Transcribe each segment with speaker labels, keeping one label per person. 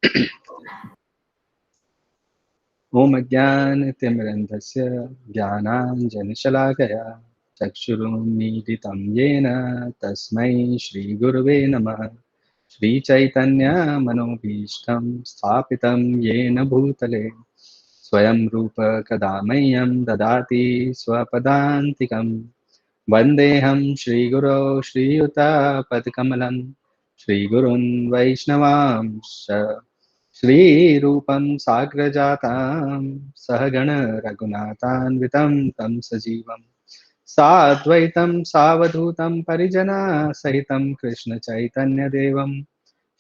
Speaker 1: ॐ अज्ञानतिमिरन्धस्य ज्ञानाञ्जनशलाकया चक्षुरुन्मीलितं येन तस्मै श्रीगुरुवे नमः। श्रीचैतन्यमनोभीष्टं स्थापितं येन भूतले स्वयं रूप कदा मह्यं ददाति स्वपदान्तिकं। वन्देऽहं श्रीगुरो श्रीयुतापदकमलं श्रीगुरुन् वैष्णवांश श्रीरूपं साग्रजातां सहगण रघुनाथान्वितं तं सजीवं साद्वैतं सावधूतं परिजनसहितं कृष्णचैतन्यदेवं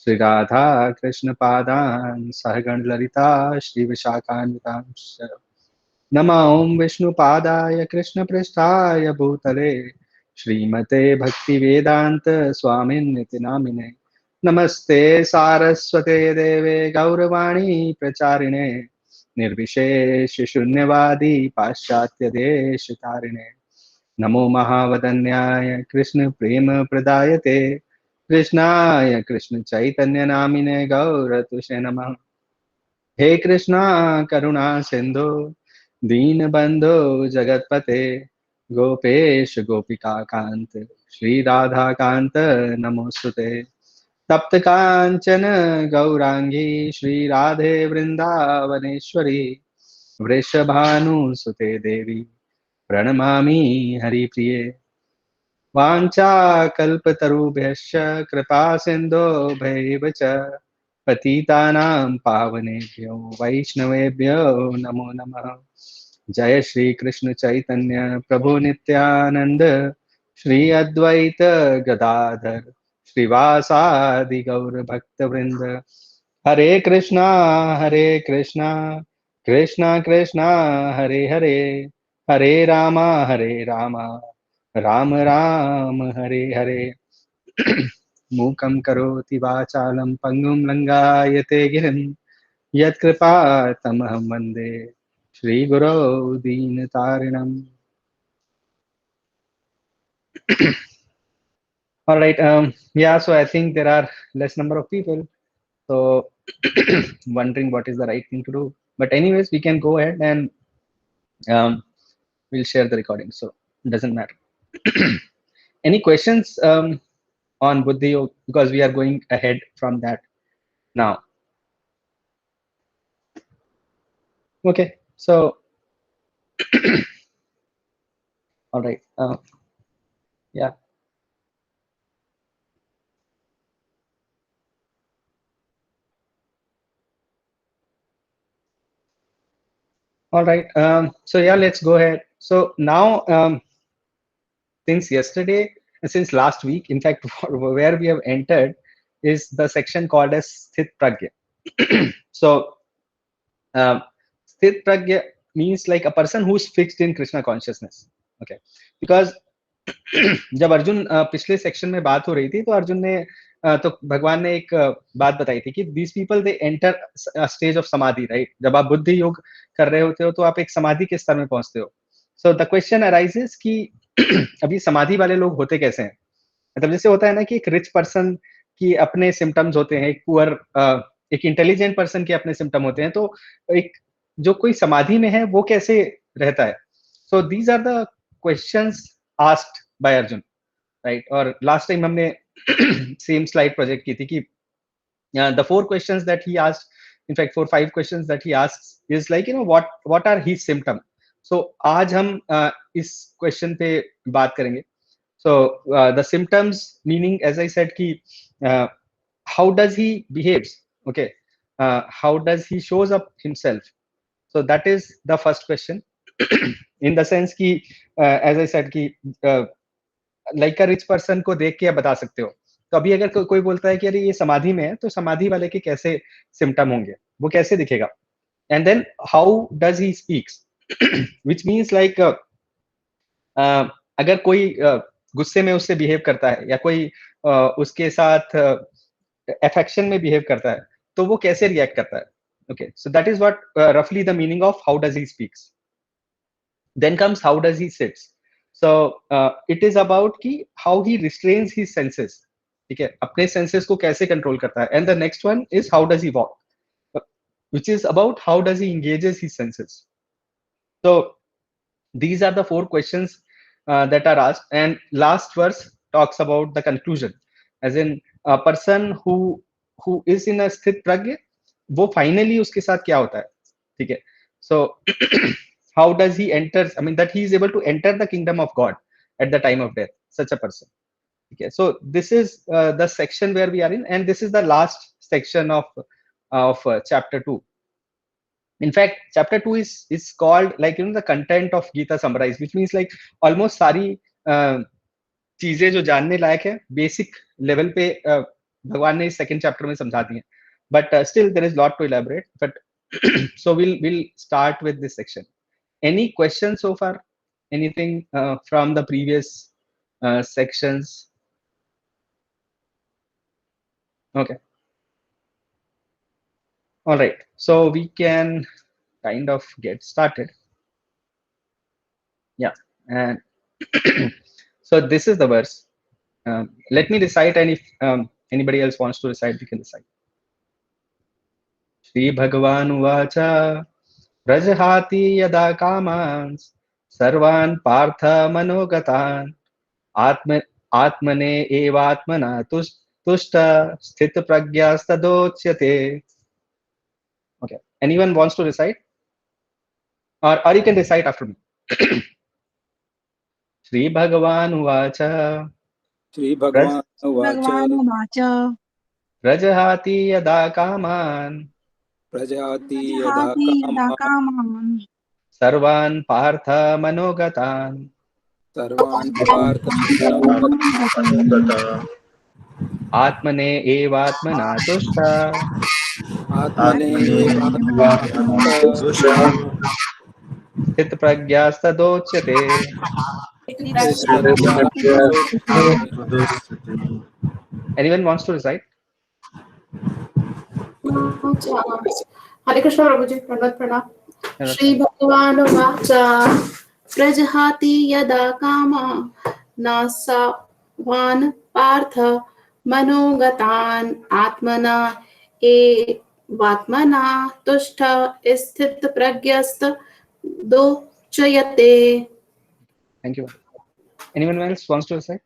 Speaker 1: श्रीराधा कृष्णपादान् सहगण ललिता श्रीविशाखान्वितांश्च नमः ॐ विष्णुपादाय कृष्णपृष्ठाय भूतले श्रीमते भक्तिवेदान्त स्वामिन्निति नामिने नमस्ते सारस्वते देवे गौरवाणी प्रचारिणे निर्विशेष शून्यवादी पाश्चात्य देशतारिणे नमो महावदन्याय कृष्ण प्रेम प्रदायते कृष्णाय कृष्ण चैतन्य नामिने गौरतुषे नमः। हे कृष्णा करुणा सिंधु दीनबंधो जगतपते गोपेश गोपिका कांत श्री राधा कांत नमोस्तुते तप्त कांचन गौरांगी श्री राधे वृंदावनेश्वरी वृषभानुसुते देवी प्रणमामि हरिप्रिये वाञ्छाकल्पतरुभ्यश्च कृपा सिन्धुभ्यैव च पतितानां पावनेभ्यो वैष्णवेभ्यो नमो नमः। जय श्री कृष्ण चैतन्य प्रभु नित्यानंद श्री अद्वैत गदाधर श्रीवासादि गौर भक्त वृंद हरे कृष्णा कृष्णा कृष्णा हरे हरे हरे रामा राम राम हरे हरे मूकं करोति वाचालं पङ्गुं लङ्घयते गिरिं यत्कृपातमहं वन्दे श्रीगुरो दीनतारिणम्। All right, yeah, so I think there are less number of people, so wondering what is the right thing to do. But anyways, we can go ahead and um, we'll share the recording, so it doesn't matter. Any questions on Buddhi Yoga, because we are going ahead from that now. Okay, so all right, yeah. All right. So yeah, let's go ahead. So now, since yesterday, since last week, in fact, where we have entered is the section called as Sthit Pragya. So um, Sthit Pragya means like a person who's fixed in Krishna consciousness. Okay, because जब अर्जुन पिछले section में बात हो रही थी तो अर्जुन ने तो भगवान ने एक बात बताई थी कि these people they enter stage of समाधि, राइट? जब आप बुद्धि योग कर रहे होते हो तो आप एक समाधि के स्तर में पहुंचते हो. सो द क्वेश्चन अराइजेस कि अभी समाधि वाले लोग होते कैसे हैं? मतलब जैसे होता है ना कि एक रिच पर्सन की अपने सिम्टम्स होते हैं, एक पुअर एक इंटेलिजेंट पर्सन के अपने सिम्टम होते हैं, तो एक जो कोई समाधि में है वो कैसे रहता है? So these are the questions asked by Arjun, right? और लास्ट टाइम हमने सेम स्लाइड प्रोजेक्ट की थी कि the four questions that he asked, in fact 4-5 questions that he asks is like, what are his symptom. So आज हम इस question पे बात करेंगे. So the symptoms meaning, as I said, कि how does he behaves, okay, how does he shows up himself. So that is the first question. In the sense कि as I said कि like a rich person को देख के आप बता सकते हो. तो अभी अगर कोई बोलता है कि अरे ये समाधि में है, तो समाधि वाले के कैसे सिम्टम होंगे, वो कैसे दिखेगा? And then how does he speaks, which means like अगर कोई गुस्से में उससे बिहेव करता है या कोई उसके साथ अफेक्शन में बिहेव करता है, तो वो कैसे रिएक्ट करता है? Okay, so that is what रफली the meaning of how does he speaks. Then comes how does he sits. So it is about कि how he restrains his senses. ठीक है, अपने senses को कैसे control करता है. And the next one is how does he walk. which is about how does he engages his senses. So these are the four questions that are asked, and last verse talks about the conclusion, as in a person who is in a स्थित प्रज्ञ, वो finally उसके साथ क्या होता है, ठीक है. So how does he enters, I mean that he is able to enter the kingdom of God at the time of death, such a person. Okay, so this is the section where we are in, and this is the last section of chapter 2. In fact, chapter 2 is called, like, the content of Gita summarized, which means like almost सारी चीजें जो जानने लायक है basic level पे भगवान ने इस second chapter में समझा दी हैं, but still there is lot to elaborate, but so we'll start with this section. Any questions so far? Anything from the previous sections? Okay. All right, so we can kind of get started. Yeah, and so this is the verse. Let me recite, and if anybody else wants to recite, we can recite. Shri Bhagavan Uvacha Prajahati yada kamans sarvan partha manogatan atma atmane evatmana tushta sthita pragyastadochyate. Okay, anyone wants to recite, or you can recite after me. Shri Bhagavan Uvacha
Speaker 2: Shri भगवान उवाच
Speaker 1: Prajahati yada kaman
Speaker 2: प्रजाति यदा कामान्
Speaker 1: सर्वान् पार्थ मनोगतान्
Speaker 2: सर्वान् Partha मनोगतान्
Speaker 1: आत्मने एवात्मना तुष्टा
Speaker 2: आत्मनेवात्मना
Speaker 1: स्थितप्रज्ञास्तदोच्यते. Anyone wants to recite?
Speaker 3: हरे कृष्ण प्रभु जी, प्रणत प्रणाम. श्री भगवान उवाच प्रजहाति यदा कामा नासावान् पार्थ मनोगतान् आत्मना एवात्मना तुष्ट स्थितप्रज्ञस्त दोच्यते.
Speaker 1: Thank you. Anyone else wants to recite?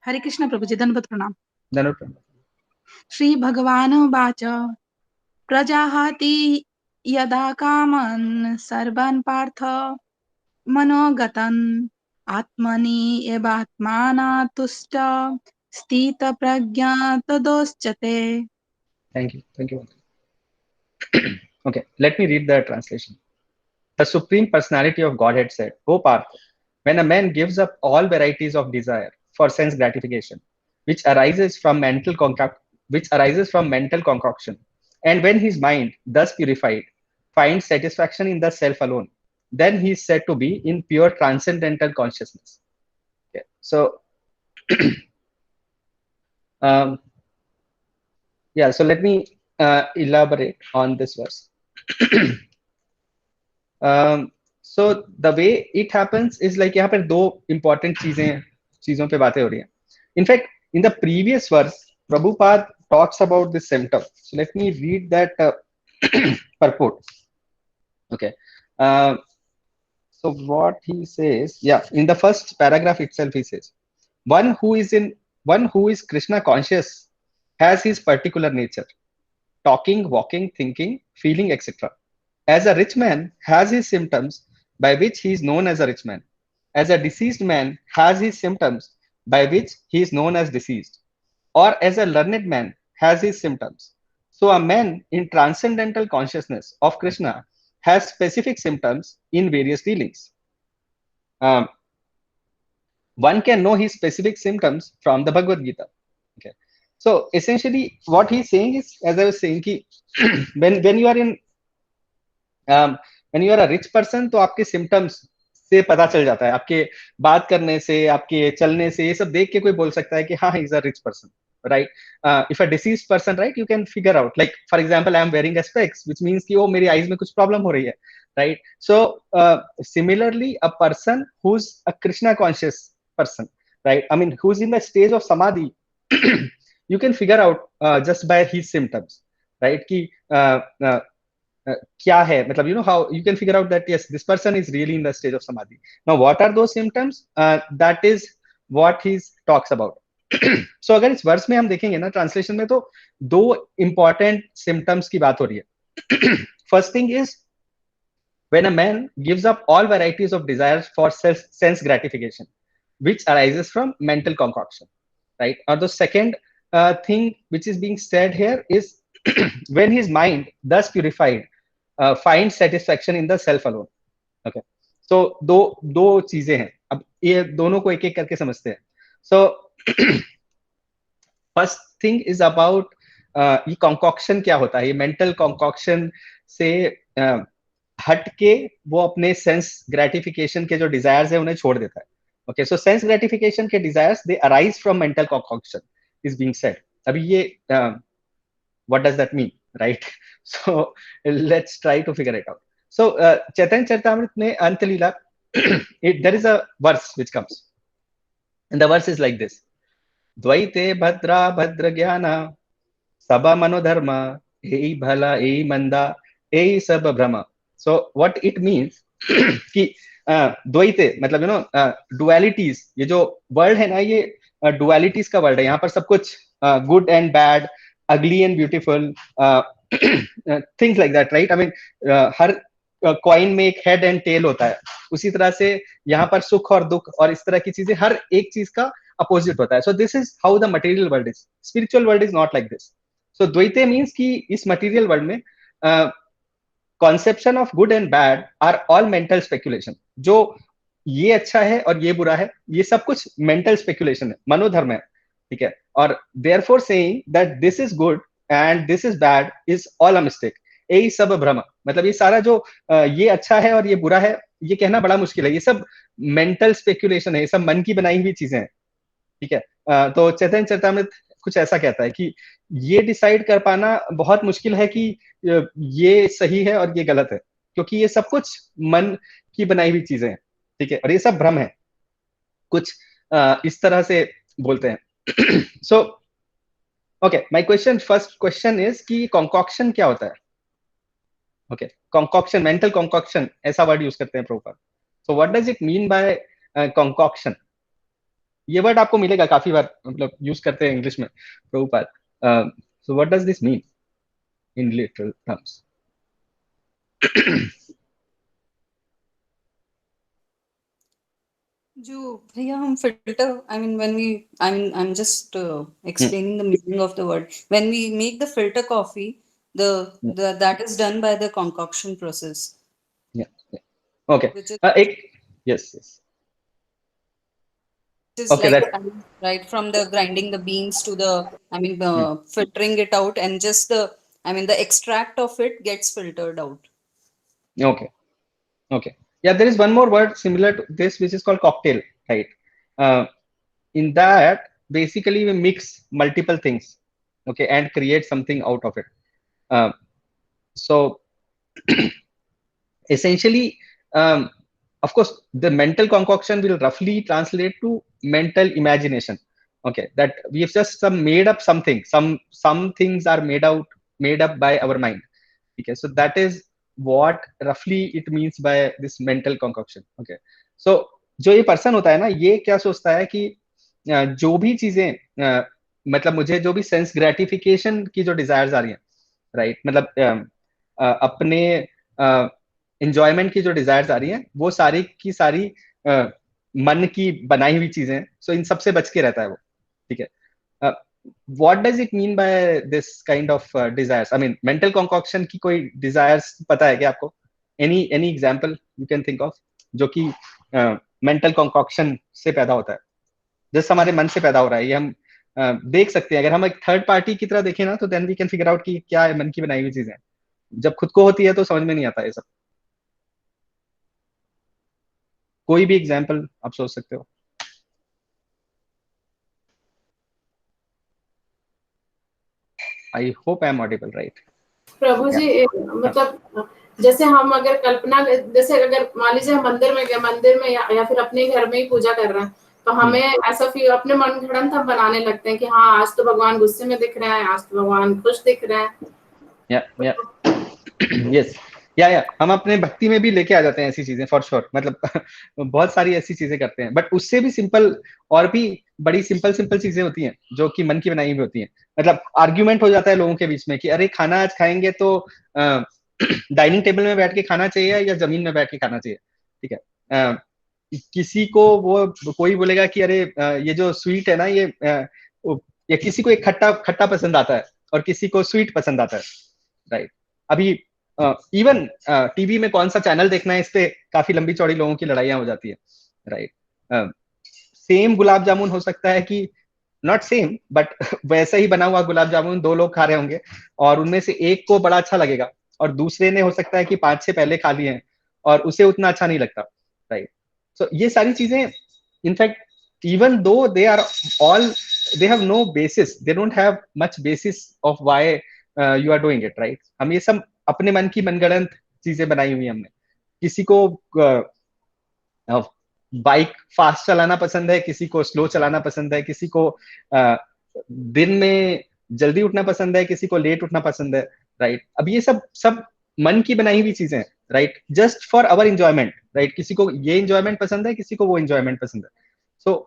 Speaker 4: हरे कृष्ण प्रभु जी, दंडवत प्रणाम.
Speaker 1: Dhanut Pranam.
Speaker 4: श्री भगवान उवाच प्रजाहाति यदा कामन् सर्वान् पार्थ मनोगतन् आत्मनि एवात्माना तुष्ट स्थितप्रज्ञा तदोच्यते.
Speaker 1: Thank you. Thank you. Okay, let me read the translation. The Supreme Personality of Godhead said, O Partha, when a man gives up all varieties of desire for sense gratification, which arises from mental concoction, and when his mind, thus purified, finds satisfaction in the self alone, then he is said to be in pure transcendental consciousness. Okay. So, yeah, so let me elaborate on this verse. So the way it happens is like यहाँ पर दो important चीजों पे बातें हो रही हैं. In fact, in the previous verse, Prabhupada talks about this symptom. So let me read that purport. Okay. So what he says, yeah, in the first paragraph itself, he says, one who is Krishna conscious has his particular nature, talking, walking, thinking, feeling, etc. As a rich man has his symptoms by which he is known as a rich man. As a deceased man has his symptoms by which he is known as deceased. Or as a learned man has his symptoms. So a man in transcendental consciousness of Krishna has specific symptoms in various dealings. One can know his specific symptoms from the Bhagavad Gita. Okay. So essentially what he's saying is, as I was saying, when you are in when you are a rich person, तो आपके symptoms से पता चल जाता है, आपके बात करने से, आपके चलने से, ये सब देख के कोई बोल सकता है कि हाँ, he is a rich person, right? If a deceased person, right, you can figure out, like for example, I am wearing a specs, which means कि वो मेरी eyes में कुछ problem हो रही है, right? So similarly, a person who's a Krishna conscious person, right? I mean, who's in the stage of samadhi, you can figure out just by his symptoms, right? कि क्या है, मतलब how you can figure out that yes, this person is really in the stage of samadhi. Now what are those symptoms? That is what he talks about. So अगर इस verse में हम देखेंगे ना ट्रांसलेशन में, तो दो इंपॉर्टेंट सिम्टम्स की बात हो रही है. First thing is when a man gives up all varieties of desires for sense gratification which arises from mental concoction, right? Or the second thing which is being said here is when his mind thus purified finds satisfaction in the self alone. Okay, so दो चीजें हैं, अब ये दोनों को एक एक करके समझते हैं. So first thing is about ये कॉन्कॉक्शन क्या होता है. ये मेंटल कॉन्कॉक्शन से हट के वो अपने सेंस ग्रेटिफिकेशन के जो डिजायर्स है उन्हें छोड़ देता है. ओके, सो सेंस ग्रेटिफिकेशन के desires they arise from mental concoction is being said. अभी ये what does that mean, right? So let's try to figure it out. So Chaitanya Charitamrita में Antya Lila, there is a verse which comes and the verse is like this: द्वैते भद्रा भद्र ज्ञाना सबा मनोधर्म एई भला एई मंदा एई सब भ्रम. सो व्हाट इट मीन्स कि द्वैते मतलब डुअलिटीज, ये जो वर्ल्ड है ना, ये डुअलिटीज का वर्ल्ड है. यहाँ पर सब कुछ गुड एंड बैड, अगली and beautiful, things like that, right? I mean her coin में एक हेड एंड टेल होता है. उसी तरह से यहाँ पर सुख और दुख और इस तरह की चीजें, हर एक चीज का अपोजिट होता है. So this is how the material world is. Spiritual world is not like this. So द्वैते मीन्स कि इस मटेरियल वर्ल्ड में conception of good and bad are all mental speculation. जो ये अच्छा है और ये बुरा है, ये सब कुछ मेंटल स्पेकुलेशन है, मनोधर्म है, ठीक है? और therefore saying that this is good and this is bad is all a mistake. यही सब भ्रम, मतलब ये सारा जो ये अच्छा है और ये बुरा है, ये कहना बड़ा मुश्किल है. ये सब मेंटल स्पेकुलेशन है, ये सब मन की बनाई हुई चीजें हैं, ठीक है? तो चैतन्य चरितामृत कुछ ऐसा कहता है कि ये डिसाइड कर पाना बहुत मुश्किल है कि ये सही है और ये गलत है, क्योंकि ये सब कुछ मन की बनाई हुई चीजें हैं, ठीक है? और ये सब भ्रम है, कुछ इस तरह से बोलते हैं. So okay, my question, first question is कि कॉन्कॉक्शन क्या होता है? ओके, कॉन्कॉक्शन, मेंटल कॉन्कॉक्शन, ऐसा वर्ड यूज करते हैं Prabhupada. So what does it mean by concoction? ये वर्ड आपको मिलेगा काफी बार, मतलब यूज करते हैं इंग्लिश में Prabhupada. So what does this mean in literal terms?
Speaker 5: जो भैया हम filter, I mean when we, I mean I'm just explaining the meaning of the word. When we make the filter coffee, the that is done by the concoction process.
Speaker 1: Yeah. Okay.
Speaker 5: Which is,
Speaker 1: yes.
Speaker 5: is
Speaker 1: Okay,
Speaker 5: like
Speaker 1: that,
Speaker 5: right from the grinding the beans to the, I mean filtering it out, and just the, I mean the extract of it gets filtered out.
Speaker 1: okay. Yeah, there is one more word similar to this which is called cocktail, right? In that basically we mix multiple things, okay, and create something out of it. So essentially, of course, the mental concoction will roughly translate to mental imagination. Okay, that we have just made up something. Some things are made up by our mind. Okay, so that is what roughly it means by this mental concoction. Okay, so जो ये person होता है ना, ये क्या सोचता है कि जो भी चीजें मतलब मुझे जो भी सेंस ग्रेटिफिकेशन की जो डिजायर्स आ रही हैं, राइट, मतलब अपने एंजॉयमेंट की जो डिजायर्स आ रही हैं, वो सारी की सारी मन की बनाई हुई चीजें हैं. सो इन सबसे बच के रहता है वो, ठीक है? what does it mean by this kind of desires? I mean mental concoction की कोई desires पता है क्या आपको? any example you can think of जो कि mental concoction से पैदा होता है, जैसे हमारे मन से पैदा हो रहा है. ये हम देख सकते हैं. अगर हम एक थर्ड पार्टी की तरह देखें ना, तो then we can figure out कि क्या है मन की बनाई हुई चीजें. जब खुद को होती है तो समझ में नहीं आता ये सब. कोई भी एग्जाम्पल आप सोच सकते हो? I hope I am audible, right?
Speaker 3: प्रभु जी, मतलब जैसे हम अगर कल्पना, जैसे अगर मान लीजिए हम मंदिर में या फिर अपने घर में ही पूजा कर रहे हैं, तो हमें ऐसा फील, अपने मन घड़ंत हम बनाने लगते हैं कि हाँ आज तो भगवान गुस्से में दिख रहे हैं, आज तो भगवान खुश दिख रहे हैं.
Speaker 1: Yeah. यस, या हम अपने भक्ति में भी लेके आ जाते हैं ऐसी चीजें फॉर श्योर, मतलब बहुत सारी ऐसी चीजें करते हैं, बट उससे भी सिंपल और भी बड़ी सिंपल सिंपल चीजें होती हैं जो कि मन की बनाई हुई होती हैं। मतलब आर्ग्यूमेंट हो जाता है लोगों के बीच में कि अरे खाना आज खाएंगे तो डाइनिंग टेबल में बैठ के खाना चाहिए या जमीन में बैठ के खाना चाहिए, ठीक है। किसी को वो कोई बोलेगा कि अरे ये जो स्वीट है ना ये या किसी को एक खट्टा खट्टा पसंद आता है और किसी को स्वीट पसंद आता है, राइट। अभी इवन टीवी में कौन सा चैनल देखना है इस पे काफी लंबी चौड़ी लोगों की लड़ाइयां हो जाती है, राइट। सेम गुलाब जामुन हो सकता है कि नॉट सेम बट वैसा ही बना हुआ गुलाब जामुन 2 लोग खा रहे होंगे और उनमें से एक को बड़ा अच्छा लगेगा और दूसरे ने हो सकता है कि 5-6 पहले खा लिए हैं और उसे उतना अच्छा नहीं लगता, राइट। सो ये सारी चीजें in fact even though they are all they have no basis, they don't have much basis of why you are doing it, right. हम ये सब अपने मन की मनगढ़ंत चीजें बनाई हुई हमने। किसी को बाइक फास्ट चलाना पसंद है, किसी को स्लो चलाना पसंद है, किसी को दिन में जल्दी उठना पसंद है, किसी को लेट उठना पसंद है, राइट। अब ये सब सब मन की बनाई हुई चीजें हैं, right, just for our enjoyment, right. किसी को ये इंजॉयमेंट पसंद है, किसी को वो इंजॉयमेंट पसंद है। So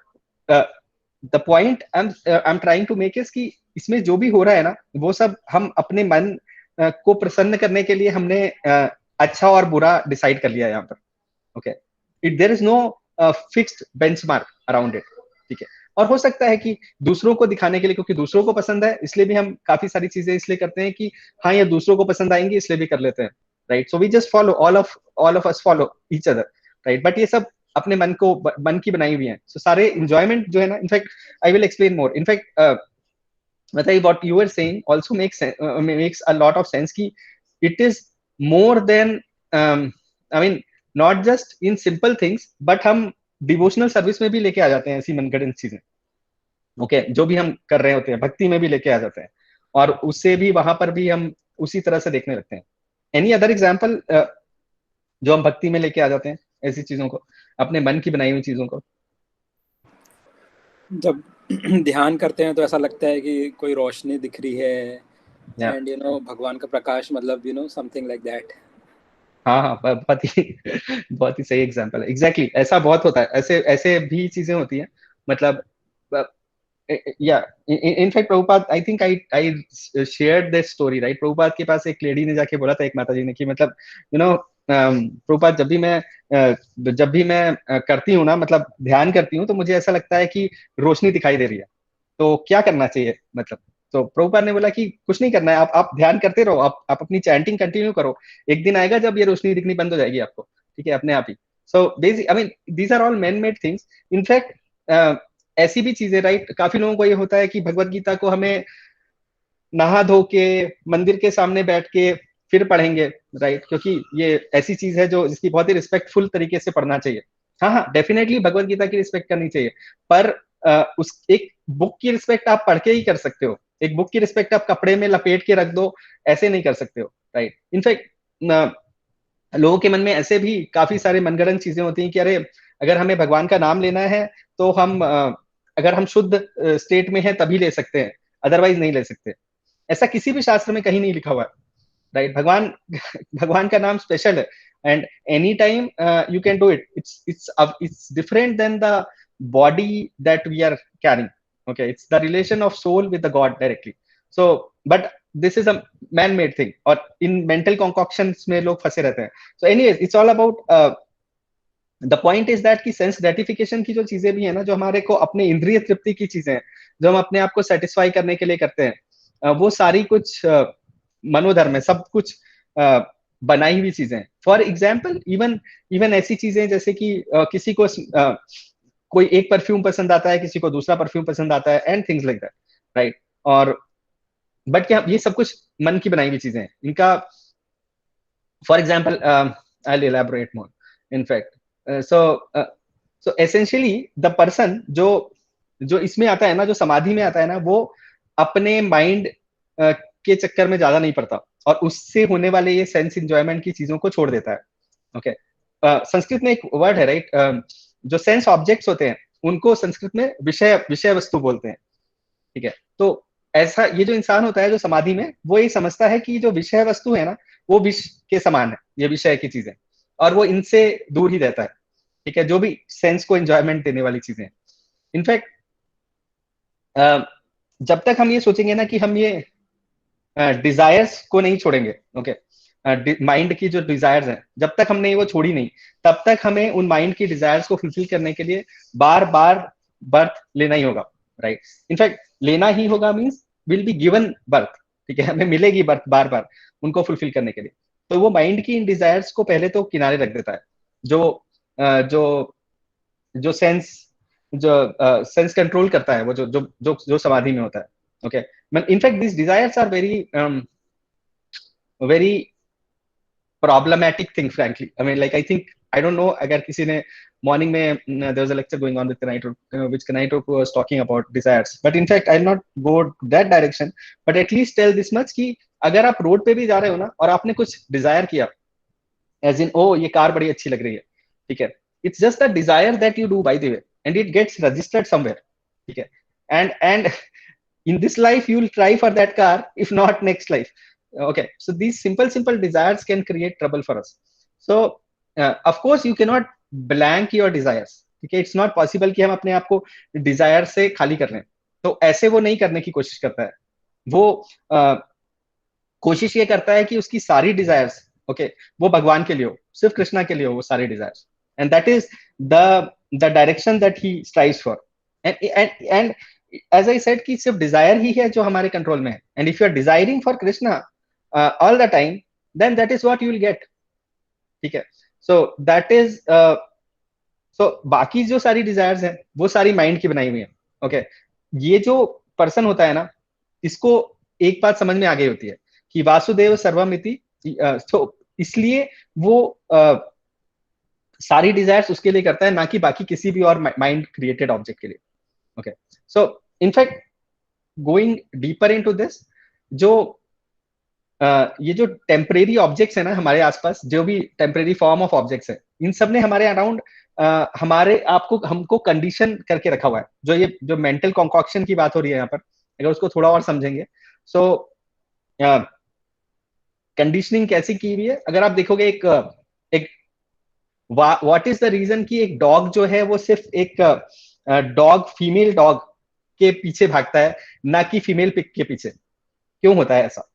Speaker 1: the point I am trying to make is कि इसमें जो भी हो रहा है ना वो सब हम अपने मन को प्रसन्न करने के लिए हमने अच्छा और बुरा डिसाइड कर लिया यहाँ पर, okay. It there is no fixed benchmark around it, ठीक है। और हो सकता है कि दूसरों को दिखाने के लिए, क्योंकि दूसरों को पसंद है इसलिए भी हम काफी सारी चीजें इसलिए करते हैं कि हाँ ये दूसरों को पसंद आएंगी इसलिए भी कर लेते हैं, right. So we just follow all of us follow each other, right. But ये सब अपने मन की बनाई हुई है। सो सारे इंजॉयमेंट जो है ना, in fact I will explain more. In fact मतलब what you were saying also makes a lot of sense कि it is more than I mean not just in simple things but हम डिवोशनल सर्विस में भी लेके आ जाते हैं ऐसी मनगढ़ंत चीजें, ओके। जो भी हम कर रहे होते हैं भक्ति में भी लेके आ जाते हैं और उससे भी वहां पर भी हम उसी तरह से देखने लगते हैं। एनी अदर एग्जाम्पल जो हम भक्ति में लेके आ जाते हैं ऐसी चीजों को, अपने मन की बनाई हुई चीजों को?
Speaker 2: जब ध्यान करते हैं तो ऐसा लगता है कि कोई रोशनी दिख रही है एंड भगवान का प्रकाश, मतलब समथिंग लाइक दैट।
Speaker 1: हाँ, बहुत ही सही एग्जांपल है। एग्जैक्टली ऐसा बहुत होता है, ऐसे ऐसे भी चीजें होती हैं। मतलब या in fact Prabhupada, I think I shared this story, right. Prabhupada के पास एक लेडी ने जाके बोला था, एक माता जी ने, कि मतलब प्रभुपाद जब भी मैं करती हूँ ना, मतलब ध्यान करती हूँ, तो मुझे ऐसा लगता है कि रोशनी दिखाई दे रही है, तो क्या करना चाहिए? मतलब तो प्रभुपाद ने बोला कि कुछ नहीं करना है, आप ध्यान करते रहो, आप अपनी चैंटिंग कंटिन्यू करो, एक दिन आएगा जब ये रोशनी दिखनी बंद हो जाएगी आपको, ठीक है, अपने आप ही। So basic I mean these are all man made things. In fact ऐसी भी चीजें, राइट, काफी लोगों को ये होता है कि भगवत गीता को हमें नहा धो के मंदिर के सामने बैठ के फिर पढ़ेंगे, राइट, क्योंकि ये ऐसी चीज है जो जिसकी बहुत ही रिस्पेक्टफुल तरीके से पढ़ना चाहिए। हाँ, डेफिनेटली भगवत गीता की रिस्पेक्ट करनी चाहिए, पर उस एक बुक की रिस्पेक्ट आप पढ़ के ही कर सकते हो। एक बुक की रिस्पेक्ट आप कपड़े में लपेट के रख दो, ऐसे नहीं कर सकते हो, राइट। इनफैक्ट लोगों के मन में ऐसे भी काफी सारे मनगढ़ंत चीजें होती हैं कि अरे अगर हमें भगवान का नाम लेना है तो हम अगर हम शुद्ध स्टेट में हैं तभी ले सकते हैं, अदरवाइज नहीं ले सकते। ऐसा किसी भी शास्त्र में कहीं नहीं लिखा हुआ है, राइट। भगवान का नाम स्पेशल है and any time you can do it. It's different than the body that we are carrying, okay? It's the relation of soul with the god directly. So but this is a man made thing, और in mental concoctions में लोग फंसे रहते हैं। So anyways, it's all about the point is that कि sense gratification की जो चीजें भी है ना, जो हमारे को अपने इंद्रिय तृप्ति की चीजें हैं, जो हम अपने आप को सेटिस्फाई करने के लिए करते हैं, वो सारी कुछ मनोधर्म है, सब कुछ बनाई हुई चीजें। फॉर एग्जाम्पल इवन ऐसी चीजें जैसे कि किसी को कोई एक परफ्यूम पसंद आता है, किसी को दूसरा परफ्यूम पसंद आता है, and things like that, right. और बट क्या ये सब कुछ मन की बनाई हुई चीजें हैं इनका? For example I will elaborate more. In fact so essentially the person जो इसमें आता है ना, जो समाधि में आता है ना, वो अपने माइंड के चक्कर में ज्यादा नहीं पड़ता और उससे होने वाले ये सेंस एंजॉयमेंट की चीजों को छोड़ देता है, ओके। संस्कृत में एक वर्ड है, राइट, जो सेंस ऑब्जेक्ट्स होते हैं उनको संस्कृत में विषय वस्तु बोलते हैं, ठीक है। तो ऐसा ये जो इंसान होता है जो समाधि में, वो ये समझता है कि जो विषय वस्तु है ना, वो विष के समान है, ये विषय की चीजें, और वो इनसे दूर ही रहता है, ठीक है, जो भी सेंस को एंजॉयमेंट देने वाली चीजें। इनफैक्ट जब तक हम ये सोचेंगे ना कि हम ये डिजायर्स को नहीं छोड़ेंगे, ओके, माइंड की जो डिजायर्स हैं, जब तक हमने वो छोड़ी नहीं, तब तक हमें उन माइंड की डिजायर्स को फुलफिल करने के लिए बार बार बर्थ लेना ही होगा, राइट। इनफैक्ट लेना ही होगा means will be given birth, ठीक है, हमें मिलेगी बर्थ बार बार उनको फुलफिल करने के लिए। तो वो माइंड की इन डिजायर्स को पहले तो किनारे रख देता है, जो जो सेंस सेंस कंट्रोल करता है, वो जो जो जो जो समाधि में होता है, okay. In fact this desires are very problematic thing, frankly. I mean, like, I think, I don't know, agar kisi ne morning mein there was a lecture going on with Kanaito, which Kanaito was talking about desires, but in fact I'll not go that direction, but at least tell this much ki agar aap road pe bhi ja rahe ho na aur aapne kuch desire kiya, as in, oh ye car badi achhi lag rahi hai, theek hai, it's just a desire that you do, by the way, and it gets registered somewhere, theek hai, and in this life you will try for that car, if not next life. Okay, so these simple desires can create trouble for us. So of course you cannot blank your desires, okay, it's not possible कि हम अपने आप को desire से खाली कर लें, तो ऐसे वो नहीं करने की कोशिश करता है, वो कोशिश ये करता है कि उसकी सारी desires, okay, वो भगवान के लिए हो, सिर्फ कृष्णा के लिए हो वो सारी desires, and that is the direction that he strives for, and as I said कि सिर्फ desire ही है जो हमारे कंट्रोल में है, and if you are desiring for Krishna all the time, then that is what you will get, ठीक है। so that is so बाकी जो सारी desires हैं वो सारी माइंड की बनाई हुई है, ओके। ये जो पर्सन होता है ना, इसको एक बात समझ में आ गई होती है कि वासुदेव सर्वमिति, तो इसलिए वो सारी डिजायर्स उसके लिए करता है, ना कि बाकी किसी भी और माइंड क्रिएटेड ऑब्जेक्ट के लिए, okay. So in fact going deeper into this, जो ये जो टेम्परेरी ऑब्जेक्ट्स है ना हमारे आसपास, जो भी टेम्परेरी फॉर्म ऑफ ऑब्जेक्ट्स है, इन सब ने हमारे अराउंड हमारे आपको हमको कंडीशन करके रखा हुआ है। जो ये जो मेंटल कॉन्कॉक्शन की बात हो रही है यहाँ पर, अगर उसको थोड़ा और समझेंगे, सो कंडीशनिंग कैसी की हुई है, अगर आप देखोगे एक व्हाट इज द रीजन कि एक डॉग जो है वो सिर्फ एक डॉग, फीमेल डॉग के पीछे भागता है, ना कि फीमेल पिग के पीछे, क्यों होता है ऐसा?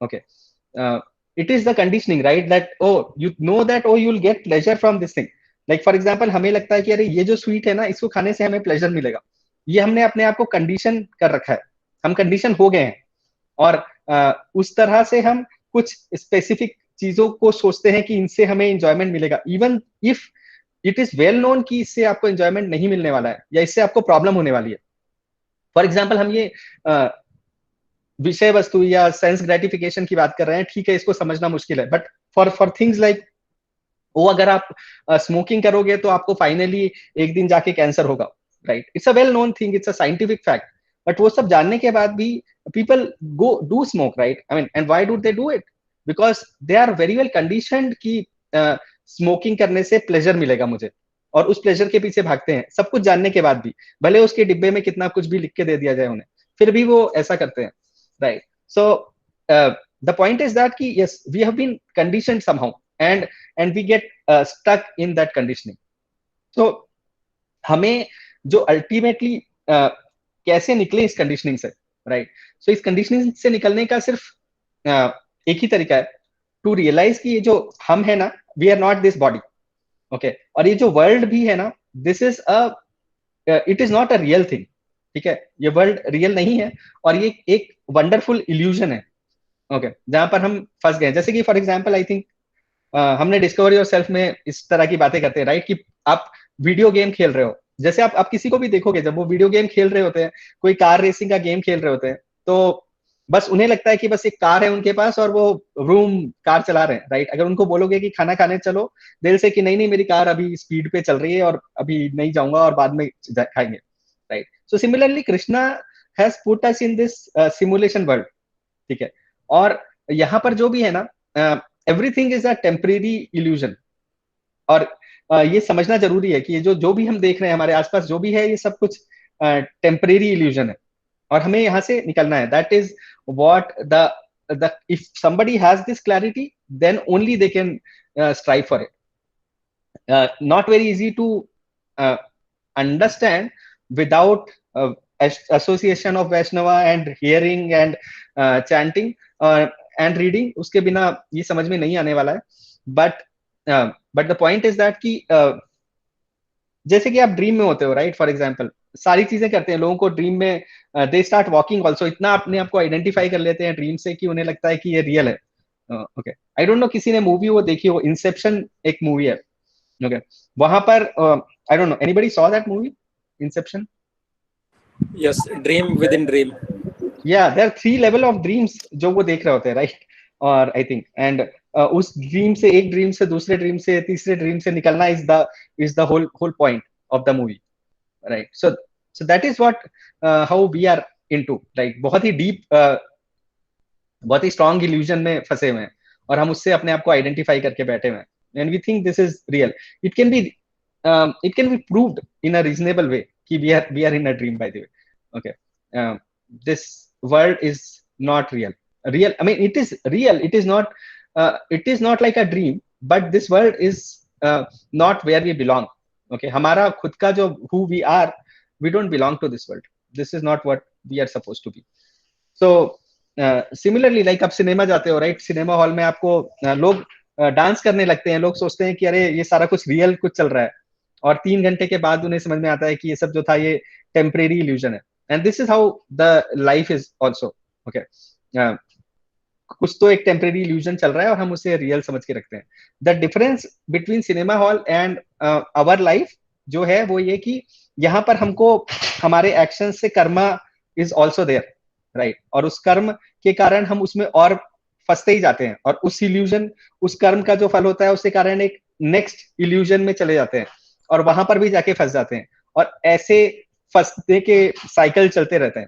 Speaker 1: Okay, it is the conditioning, right? That you know that you will get pleasure from this thing. Like for example, हमें लगता है कि अरे ये जो स्वीट है ना, इसको खाने से हमें प्लेजर मिलेगा। ये हमने अपने आप को कंडीशन कर रखा है, हम कंडीशन हो गए हैं, और उस तरह से हम कुछ स्पेसिफिक चीजों को सोचते हैं कि इनसे हमें एंजॉयमेंट मिलेगा, even if it is well known कि इससे आपको एंजॉयमेंट नहीं मिलने वाला है या इससे आपको प्रॉब्लम होने वाली है। फॉर एग्जाम्पल, हम ये विषय वस्तु या सेंस ग्रेटिफिकेशन की बात कर रहे हैं, ठीक है, इसको समझना मुश्किल है, बट फॉर थिंग्स लाइक वो अगर आप स्मोकिंग करोगे तो आपको फाइनली एक दिन जाके कैंसर होगा, right? It's a well known thing, it's a scientific fact, but वो सब जानने के बाद भी people go do smoke, right? I mean, and why do they do it? Because they are very well conditioned कि smoking करने से pleasure मिलेगा मुझे, और उस प्लेजर के पीछे भागते हैं, सब कुछ जानने के बाद भी, भले उसके डिब्बे में कितना कुछ भी लिख के दे दिया जाए उन्हें, फिर भी वो ऐसा करते हैं, right? So the point is that ki, yes, we have been conditioned somehow, and we get stuck in that conditioning. So हमें जो ultimately कैसे निकले इस कंडीशनिंग से, right? So इस कंडीशनिंग से निकलने का सिर्फ एक ही तरीका है, टू रियलाइज कि ये जो हम है ना, we are not this body, okay, और ये जो वर्ल्ड भी है ना, this is it is not a real thing, ठीक है? ये वर्ल्ड रियल नहीं है, और ये एक वंडरफुल इल्यूजन है, ओके, जहां पर हम फंस गए। जैसे कि फॉर एग्जांपल, आई थिंक हमने डिस्कवर योरसेल्फ में इस तरह की बातें करते हैं, राइट? कि आप वीडियो गेम खेल रहे हो, जैसे आप किसी को भी देखोगे, जब वो वीडियो गेम खेल रहे होते हैं, कोई कार रेसिंग का गेम खेल रहे होते हैं, तो बस उन्हें लगता है कि बस एक कार है उनके पास और वो रूम कार चला रहे हैं, राइट? अगर उनको बोलोगे कि खाना खाने चलो, दिल से कि नहीं नहीं, मेरी कार अभी स्पीड पे चल रही है और अभी नहीं जाऊंगा और बाद में खाएंगे, right? So similarly, Krishna has put us in this simulation world, ठीक है? और यहाँ पर जो भी है ना, everything is a temporary illusion, और ये समझना जरूरी है कि ये जो भी हम देख रहे हैं हमारे आसपास, जो भी है, ये सब कुछ टेम्परेरी इल्यूजन है, और हमें यहाँ से निकलना है। That is what if somebody has this clarity, then only they can strive for it. Not very easy to understand without association of Vaishnava and hearing and chanting and reading. उसके बिना ये समझ में नहीं आने वाला है. But the point is that कि जैसे कि आप ड्रीम में होते हो, राइट, फॉर एग्जाम्पल सारी चीजें करते हैं, लोगों को ड्रीम में दे स्टार्ट वॉकिंग ऑल्सो, इतना अपने आप को आइडेंटिफाई कर लेते हैं ड्रीम से कि उन्हें लगता है कि ये रियल है. ओके, आई डोंट नो किसी ने मूवी वो देखी हो, इंसेप्शन एक मूवी है. ओके, वहां पर I don't know, anybody saw that movie Inception?
Speaker 2: Yes, dream within dream.
Speaker 1: या there are 3 level of dreams जो वो देख रहे होते हैं, राइट. और आई थिंक एंड उस ड्रीम से, एक ड्रीम से दूसरे ड्रीम से तीसरे ड्रीम से निकलना is the whole point of the movie, right. So that is what how we are into, like बहुत ही डीप, बहुत ही स्ट्रॉन्ग इल्यूजन में फंसे हुए हैं और हम उससे अपने आप को आइडेंटिफाई करके बैठे हुए हैं, and we think this is real. It can be proved in a reasonable way कि we are in a dream, by the way. Okay, this world is not real. I mean, it is real. It is not like a dream, but this world is not where we belong. Okay, हमारा खुद का जो who we are, we don't belong to this world. This is not what we are supposed to be. So similarly, like आप cinema जाते हो, right, cinema hall में आपको लोग डांस करने लगते हैं, लोग सोचते हैं कि अरे ये सारा कुछ रियल कुछ चल रहा है, और 3 घंटे के बाद उन्हें समझ में आता है कि ये सब जो था ये टेम्परेरी इल्यूजन है. And this is how the life is also. Okay, कुछ तो एक टेम्परेरी इल्यूजन चल रहा है और हम उसे रियल समझ के रखते हैं. The difference between cinema hall and our life जो है वो ये कि यहाँ पर हमको हमारे एक्शन से karma is also there, right, और उस कर्म के कारण हम उसमें और फंसते ही जाते हैं, और उस इल्यूजन, उस कर्म का जो फल होता है उसके कारण एक नेक्स्ट इल्यूजन में चले जाते हैं और वहां पर भी जाके फंस जाते हैं, और ऐसे फंसने के साइकिल चलते रहते हैं.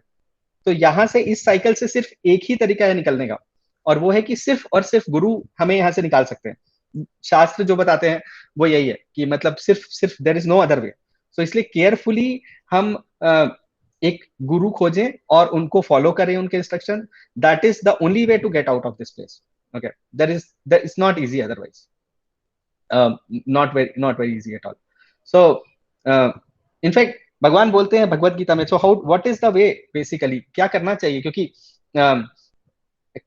Speaker 1: तो यहाँ से, इस साइकिल से सिर्फ एक ही तरीका है निकलने का, और वो है कि सिर्फ और सिर्फ गुरु हमें यहाँ से निकाल सकते हैं. शास्त्र जो बताते हैं वो यही है कि मतलब सिर्फ there is no other way. So इसलिए केयरफुली हम एक गुरु खोजें और उनको फॉलो करें, उनके instruction. That is the only way to get out of this place. Okay, that is not easy otherwise, not very easy at all. So in fact भगवान बोलते हैं भगवत गीता में, so how, what is the way, basically क्या करना चाहिए, क्योंकि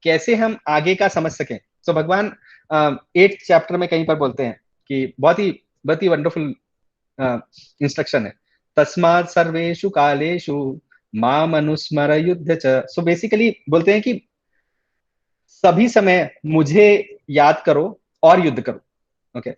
Speaker 1: कैसे हम आगे का समझ सकें. सो भगवान 8th चैप्टर में कहीं पर बोलते हैं कि बहुत ही वंडरफुल इंस्ट्रक्शन है, तस्मात् सर्वेषु कालेषु माम अनुस्मर युद्ध च. सो बेसिकली बोलते हैं कि सभी समय मुझे याद करो और युद्ध करो. Okay,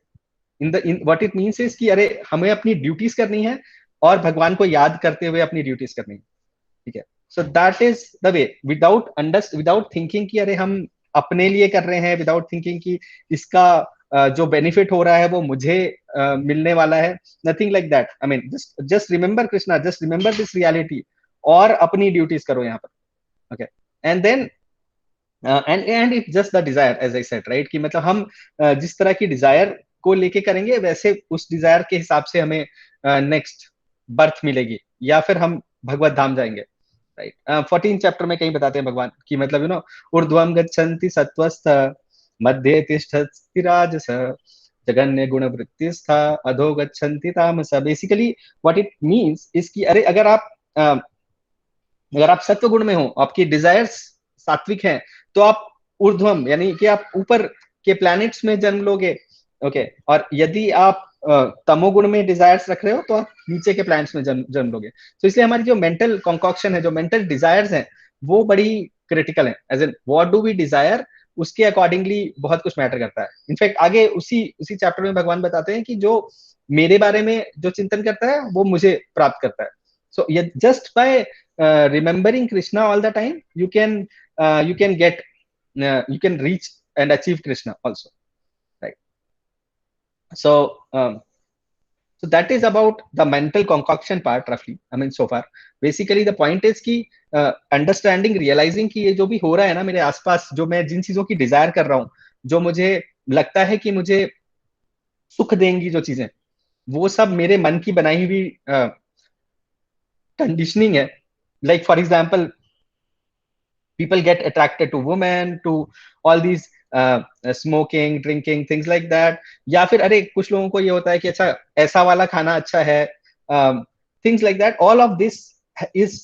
Speaker 1: in what it means is कि अरे हमें अपनी ड्यूटीज करनी है और भगवान को याद करते हुए अपनी ड्यूटीज करनी है. ठीक है, so that is the way, without thinking कि अरे हम अपने लिए कर रहे हैं, विदाउट थिंकिंग कि इसका जो बेनिफिट हो रहा है वो मुझे मिलने वाला है. Nothing like that. I mean just remember Krishna, just remember this reality और अपनी ड्यूटीज करो यहाँ पर. Okay, and then and it just the desire, as I said, right, कि मतलब हम जिस तरह की डिजायर को लेके करेंगे वैसे उस डिजायर के हिसाब से हमें नेक्स्ट बर्थ मिलेगी, या फिर हम भगवत धाम जाएंगे, राइट. 14 चैप्टर में कहीं बताते हैं भगवान कि मतलब ऊर्ध्वम गच्छन्ति सत्त्वस्थ मध्ये तिष्ठति राजस जगन्य गुण वृत्तिस्थ अधो गच्छन्ति तामस. Basically what it means is कि अरे अगर आप सत्व गुण में हो, आपकी डिजायर्स सात्विक हैं, तो आप ऊर्ध्वम यानी कि आप ऊपर के प्लैनेट्स में जन्म लोगे. ओके, और यदि आप तमोगुण में डिजायर्स रख रहे हो तो आप नीचे के प्लैनेट्स में जन्म लोगे. तो इसलिए हमारी जो मेंटल कॉन्कॉक्शन है, जो मेंटल डिजायर्स हैं, वो बड़ी क्रिटिकल है. As in what do we desire, उसके अकॉर्डिंगली बहुत कुछ मैटर करता है. इनफैक्ट आगे उसी चैप्टर में भगवान बताते हैं कि जो मेरे बारे में जो चिंतन करता है वो मुझे प्राप्त करता है. So just by remembering Krishna all the time you can reach and achieve Krishna also, right? So that is about the mental concoction part roughly. I mean, so far basically the point is कि understanding, realizing कि ये जो भी हो रहा है ना मेरे आसपास, जो मैं जिन चीजों की डिजायर कर रहा हूँ, जो मुझे लगता है कि मुझे सुख देंगी जो चीजें, वो सब मेरे मन की बनाई हुई कंडीशनिंग है. Like for example, people get attracted to women, to all these smoking, drinking, things like that, या फिर अरे कुछ लोगों को ये होता है कि अच्छा ऐसा वाला खाना अच्छा है, things like that. All of this is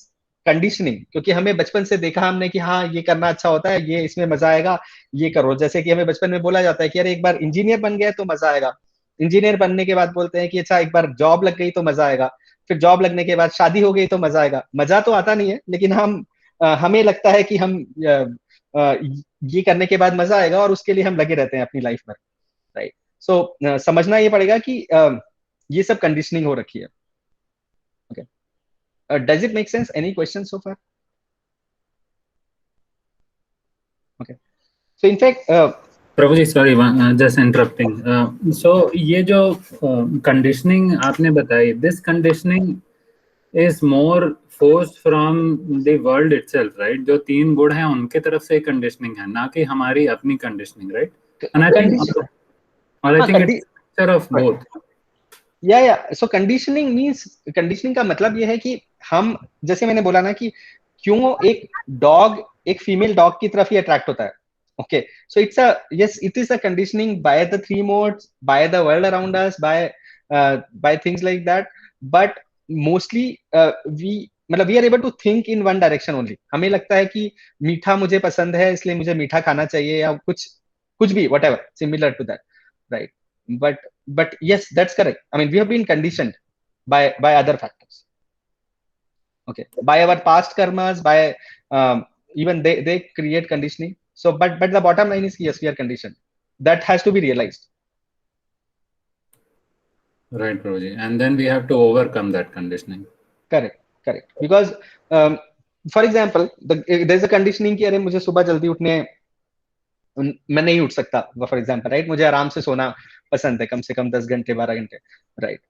Speaker 1: conditioning, क्योंकि हमें बचपन से देखा हमने कि हाँ ये करना अच्छा होता है, ये इसमें मजा आएगा, ये करो। जैसे कि हमें बचपन में बोला जाता है कि अरे एक बार इंजीनियर बन गया तो मजा आएगा, इंजीनियर बनने के बाद बोलते हैं कि अच्छा एक बार जॉब लग गई तो मजा आएगा, फिर जॉब लगने के बाद शादी हो गई तो मजा आएगा। मजा तो आता नहीं है, लेकिन हमें लगता है कि हम ये करने के बाद मजा आएगा और उसके लिए हम लगे रहते हैं अपनी लाइफ में, राइट। सो समझना ये पड़ेगा कि ये सब कंडीशनिंग हो रखी है। Okay, does it make sense? Any question so far? Okay, so in fact
Speaker 6: Prabhu ji sorry just interrupting, so ये जो कंडीशनिंग आपने बताई, this conditioning is more forced from the world itself, right? जो 3 गुण हैं उनके तरफ से कंडीशनिंग है, ना कि हमारी अपनी conditioning, right? And I think it's mixture of both.
Speaker 1: या सो कंडीशनिंग मींस, कंडीशनिंग का मतलब ये है कि हम, जैसे मैंने बोला ना कि क्यों एक डॉग एक फीमेल डॉग की तरफ ही अट्रैक्ट होता है। Okay, so it is a conditioning by the 3 modes, by the world around us, by things like that. But mostly we are able to think in one direction only. हमें लगता है कि मीठा मुझे पसंद है इसलिए मुझे मीठा खाना चाहिए, या कुछ भी whatever similar to that, right? But yes, that's correct. I mean, we have been conditioned by other factors. Okay, by our past karmas, by even they create conditioning. So, but the bottom line is yes, we are conditioned. That has to be realized.
Speaker 6: Right, Prabhuji. And then we have to overcome that conditioning.
Speaker 1: Correct. Because, for example, there's a conditioning कि अरे मुझे सुबह जल्दी उठने, मैं नहीं उठ सकता, फॉर एग्जाम्पल, राइट? मुझे आराम से सोना पसंद है, कम से कम 10 घंटे 12 घंटे, right?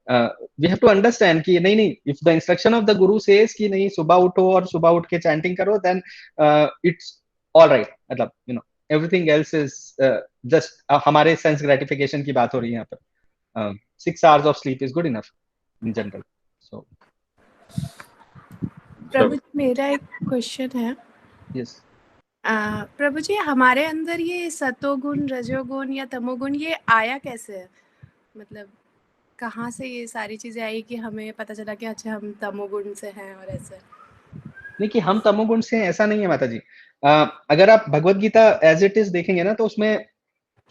Speaker 1: We have to understand कि नहीं, if the instruction of the guru says कि नहीं सुबह उठो और सुबह उठ के चैंटिंग करो, देन इट्स ऑल राइट। मतलब एवरीथिंग एल्स इज जस्ट, हमारे सेंस ग्रेटिफिकेशन की बात हो रही है यहाँ पर। 6 hours of sleep is good enough in general. So
Speaker 7: Prabhu ji, मेरा एक क्वेश्चन है।
Speaker 1: यस
Speaker 7: प्रभु जी, हमारे अंदर ये सतोगुण, रजोगुण या तमोगुण ये आया कैसे है? मतलब कहाँ से ये सारी चीजें आई कि हमें पता चला कि अच्छा हम तमोगुण से हैं? और ऐसे
Speaker 1: नहीं कि हम तमोगुण से हैं, ऐसा नहीं है माता जी। अगर आप Bhagavad Gita as it is देखेंगे ना, तो उसमें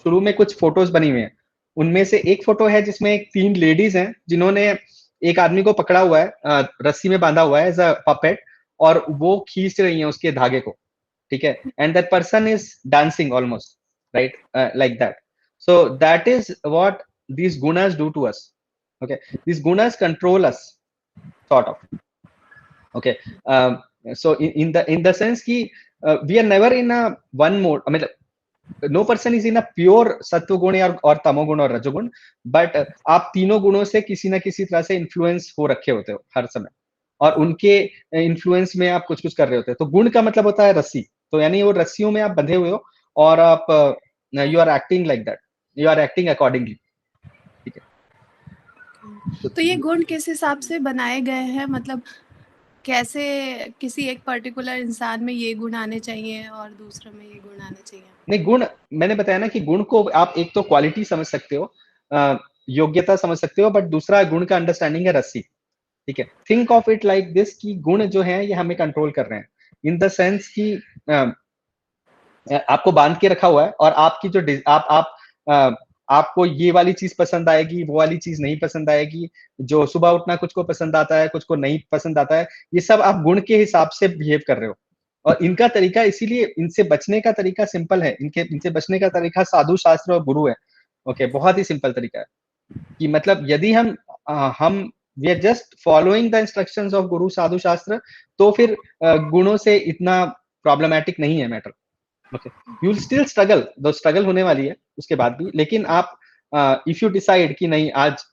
Speaker 1: शुरू में कुछ फोटोज बनी हुई हैं। उनमें से एक फोटो है जिसमें 3 लेडीज हैं जिन्होंने एक आदमी को पकड़ा हुआ है, रस्सी में बांधा हुआ है एज अ पपेट, और वो खींच रही हैं उसके धागे को, ठीक है? And that person is dancing almost, right, like that. So that is what these gunas do to us. Okay, these gunas control us, sort of. Okay, so in the sense ki we are never in a one mode. I mean, no person is in a pure सत्व गुण और तमोगुण और रजोगुण, but आप तीनों गुणों से किसी ना किसी तरह से इन्फ्लुएंस हो रखे होते हो हर समय, और उनके इन्फ्लुएंस में आप कुछ कर रहे होते हैं। तो गुण का मतलब होता है रस्सी, तो यानी वो रस्सियों में आप बंधे हुए हो और आप you are acting like that, you are acting accordingly, ठीक है?
Speaker 7: तो ये गुण किस हिसाब से बनाए गए हैं? मतलब कैसे किसी एक पर्टिकुलर इंसान में ये गुण आने चाहिए और दूसरे में ये गुण आने चाहिए?
Speaker 1: नहीं, गुण मैंने बताया ना कि गुण को आप एक तो क्वालिटी समझ सकते हो, योग्यता समझ सकते हो, बट दूसरा गुण का अंडरस्टैंडिंग है रस्सी, ठीक है? Think of it like this कि गुण जो है ये हमें कंट्रोल कर रहे हैं, इन द सेंस कि आपको बांध के रखा हुआ है, और आपकी जो आपको ये वाली चीज पसंद आएगी, वो वाली चीज नहीं पसंद आएगी, जो सुबह उठना कुछ को पसंद आता है, कुछ को नहीं पसंद आता है, ये सब आप गुण के हिसाब से बिहेव कर रहे हो। और इनका तरीका, इसीलिए इनसे बचने का तरीका सिंपल है, इनसे बचने का तरीका साधु शास्त्र और गुरु है। ओके, बहुत ही सिंपल तरीका है कि मतलब यदि हम we are just following the instructions of guru sadhu शास्त्र, तो फिर गुणों से इतना प्रॉब्लमैटिक नहीं है matter. Okay, you will still struggle, दो स्ट्रगल होने वाली है उसके बाद भी, लेकिन आप इफ यू डिसाइड कि नहीं आज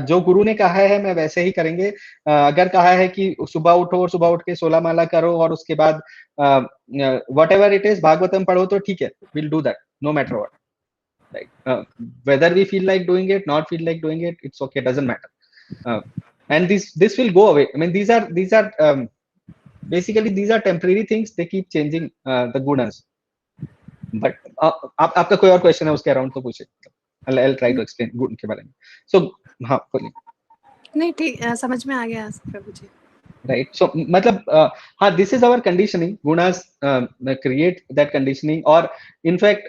Speaker 1: जो गुरु ने कहा है मैं वैसे ही करेंगे, अगर कहा है कि सुबह उठो और सुबह उठ के 16 माला करो और उसके बाद व्हाटएवर इट इज भागवतम पढ़ो, तो ठीक है, will do that no matter what, right? Whether we feel like doing it, not feel like doing it, it's okay, doesn't matter, and this will go away. I mean these are basically these are temporary things, they keep changing the gunas, but आपका कोई और question है उसके around तो पूछे, I'll try to explain गुण के बारे में. So हाँ बोलिए.
Speaker 7: नहीं ठीक, समझ में आ गया प्रभु जी.
Speaker 1: Right. So मतलब हाँ, this is our conditioning. Gunas create that conditioning, और in fact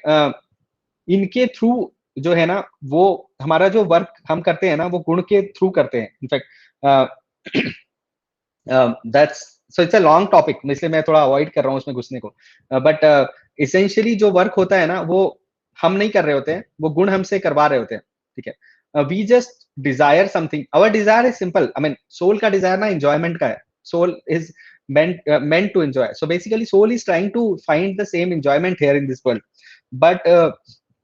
Speaker 1: इनके थ्रू जो है ना, वो हमारा जो वर्क हम करते हैं ना, वो गुण के थ्रू करते हैं. In fact that's so it's a long topic, इसलिए मैं थोड़ा अवॉइड कर रहा हूँ उसमें घुसने को. बट इसेंशियली जो वर्क होता है ना, वो हम नहीं कर रहे होते हैं, वो गुण हमसे करवा रहे होते हैं. ठीक है. We just desire something. Our desire is simple. I mean soul का डिजायर ना एंजॉयमेंट का है. Soul is meant to enjoy. So basically soul is trying to find the same enjoyment here in this world, but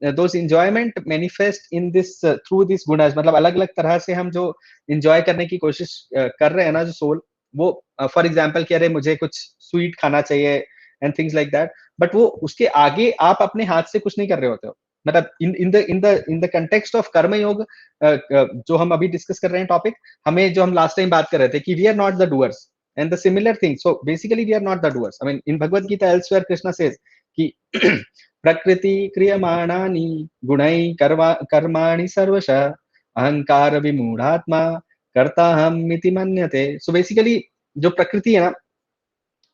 Speaker 1: those enjoyment manifest in this through these gunas. मतलब अलग अलग तरह से हम जो enjoy करने की कोशिश कर रहे हैं ना, जो soul, वो फॉर एग्जाम्पल कि अरे मुझे कुछ स्वीट खाना चाहिए and things like that, but वो उसके आगे आप अपने हाथ से कुछ नहीं कर रहे होते हो. मतलब इन द कंटेक्स्ट ऑफ कर्म योग, जो हम अभी डिस्कस कर रहे हैं टॉपिक, हमें जो हम लास्ट टाइम बात कर रहे थे कि we are not the doers and the similar thing. So basically we are not the doers. I mean in Bhagavad Gita elsewhere Krishna says कि प्रकृति क्रियमाणानि गुणै कर्माणि सर्वशः अहंकार विमूढ़ात्मा करता हम इति मन्यते. सो बेसिकली जो प्रकृति है ना,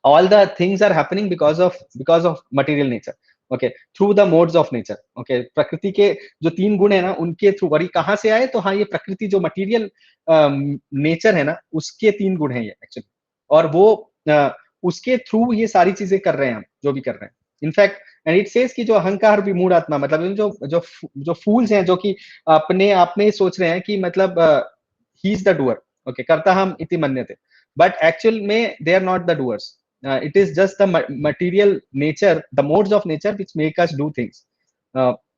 Speaker 1: all the things are happening because of material nature. Okay, through the modes of nature. Okay, प्रकृति के जो 3 गुण है ना, उनके थ्रू. और ये कहाँ से आए? तो हाँ, ये प्रकृति जो मटेरियल नेचर है ना, उसके 3 गुण हैं ये एक्चुअली. और वो उसके थ्रू ये सारी चीजें कर रहे हैं हम, जो भी कर रहे हैं. इनफैक्ट एंड इट सेज कि जो अहंकार विमूढ़ आत्मा, मतलब जो फूल्स हैं, जो कि अपने आप में सोच रहे हैं कि मतलब he is the doer. Okay, करता हम इति मन्यते, बट एक्चुअल में they are not the doers. It is just the material nature, the modes of nature which make us do things,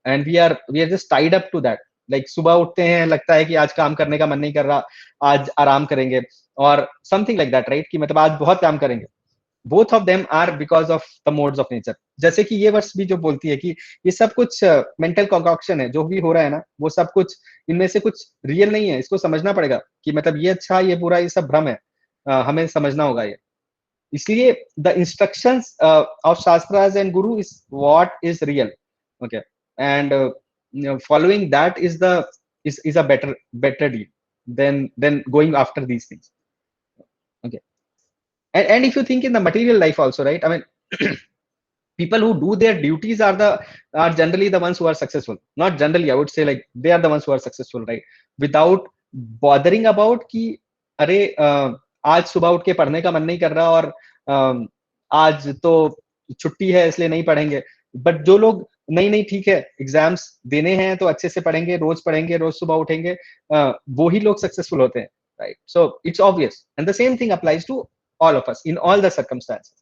Speaker 1: and we are just tied up to that. Like सुबह उठते हैं, लगता है कि आज काम करने का मन नहीं कर रहा, आज आराम करेंगे, और something like that, right? कि मतलब आज बहुत काम करेंगे. Both of them are because of the modes of nature. जैसे कि ये वर्ष भी जो बोलती है कि ये सब कुछ मेंटल कंकॉक्शन है, जो भी हो रहा है ना, वो सब कुछ इनमें से कुछ रियल नहीं है. इसको समझना पड़ेगा कि मतलब ये अच्छा, ये बुरा, ये सब भ्रम है. हमें समझना होगा ये. इसलिए the instructions of shastras and guru is what is real. Okay, and following that is a better deal than going after these things. Okay, and if you think in the material life also, right? I mean people who do their duties are generally the ones who are successful. Not generally, I would say, like they are the ones who are successful, right? Without bothering about कि अरे आज सुबह उठ के पढ़ने का मन नहीं कर रहा, और आज तो छुट्टी है इसलिए नहीं पढ़ेंगे. बट जो लोग नहीं ठीक है, एग्जाम्स देने हैं तो अच्छे से पढ़ेंगे, रोज सुबह उठेंगे, वो ही लोग सक्सेसफुल होते हैं, right? So it's obvious, and the same thing applies to all of us in all the circumstances.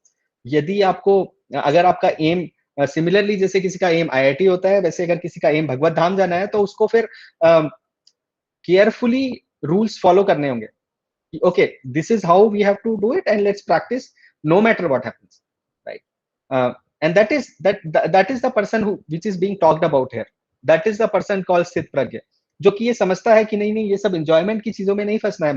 Speaker 1: यदि आपको, अगर आपका एम सिमिलरली जैसे किसी का एम IIT होता है, वैसे अगर किसी का एम भगवत धाम जाना है, तो उसको फिर केयरफुली रूल्स फॉलो करने होंगे. Okay, this is how we have to do it, and let's practice no matter what happens, right? And that is the person which is being talked about here. That is the person called स्थित प्रज्ञ, जो कि ये समझता है कि नहीं ये सब एंजॉयमेंट की चीजों में नहीं फंसना है.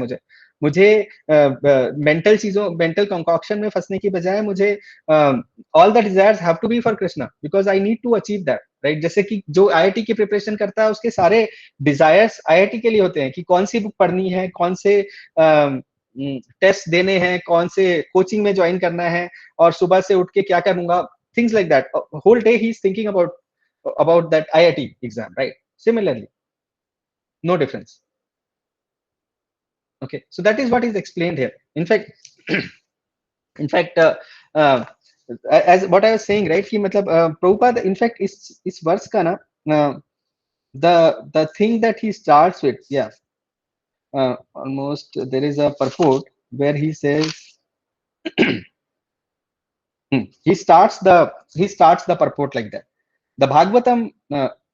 Speaker 1: मुझे मेंटल कंकॉक्शन में फंसने की बजाय मुझे all the desires have to be for Krishna, because I need to achieve that, right? जैसे कि जो IIT की प्रिपरेशन करता है, उसके सारे डिजायर्स IIT के लिए होते हैं कि कौन सी बुक पढ़नी है, कौन से टेस्ट देने हैं, कौन से कोचिंग में ज्वाइन करना है, और सुबह से उठ के क्या करूंगा, things like that. Whole day he is thinking about that IIT exam, right? Similarly, no difference. Okay, so that is what is explained here. In fact as what I was saying, right, कि मतलब Prabhupada in fact इस वर्ष का ना the thing that he starts with, yeah, almost there is a purport where he says he starts the purport like that. The Bhagavatam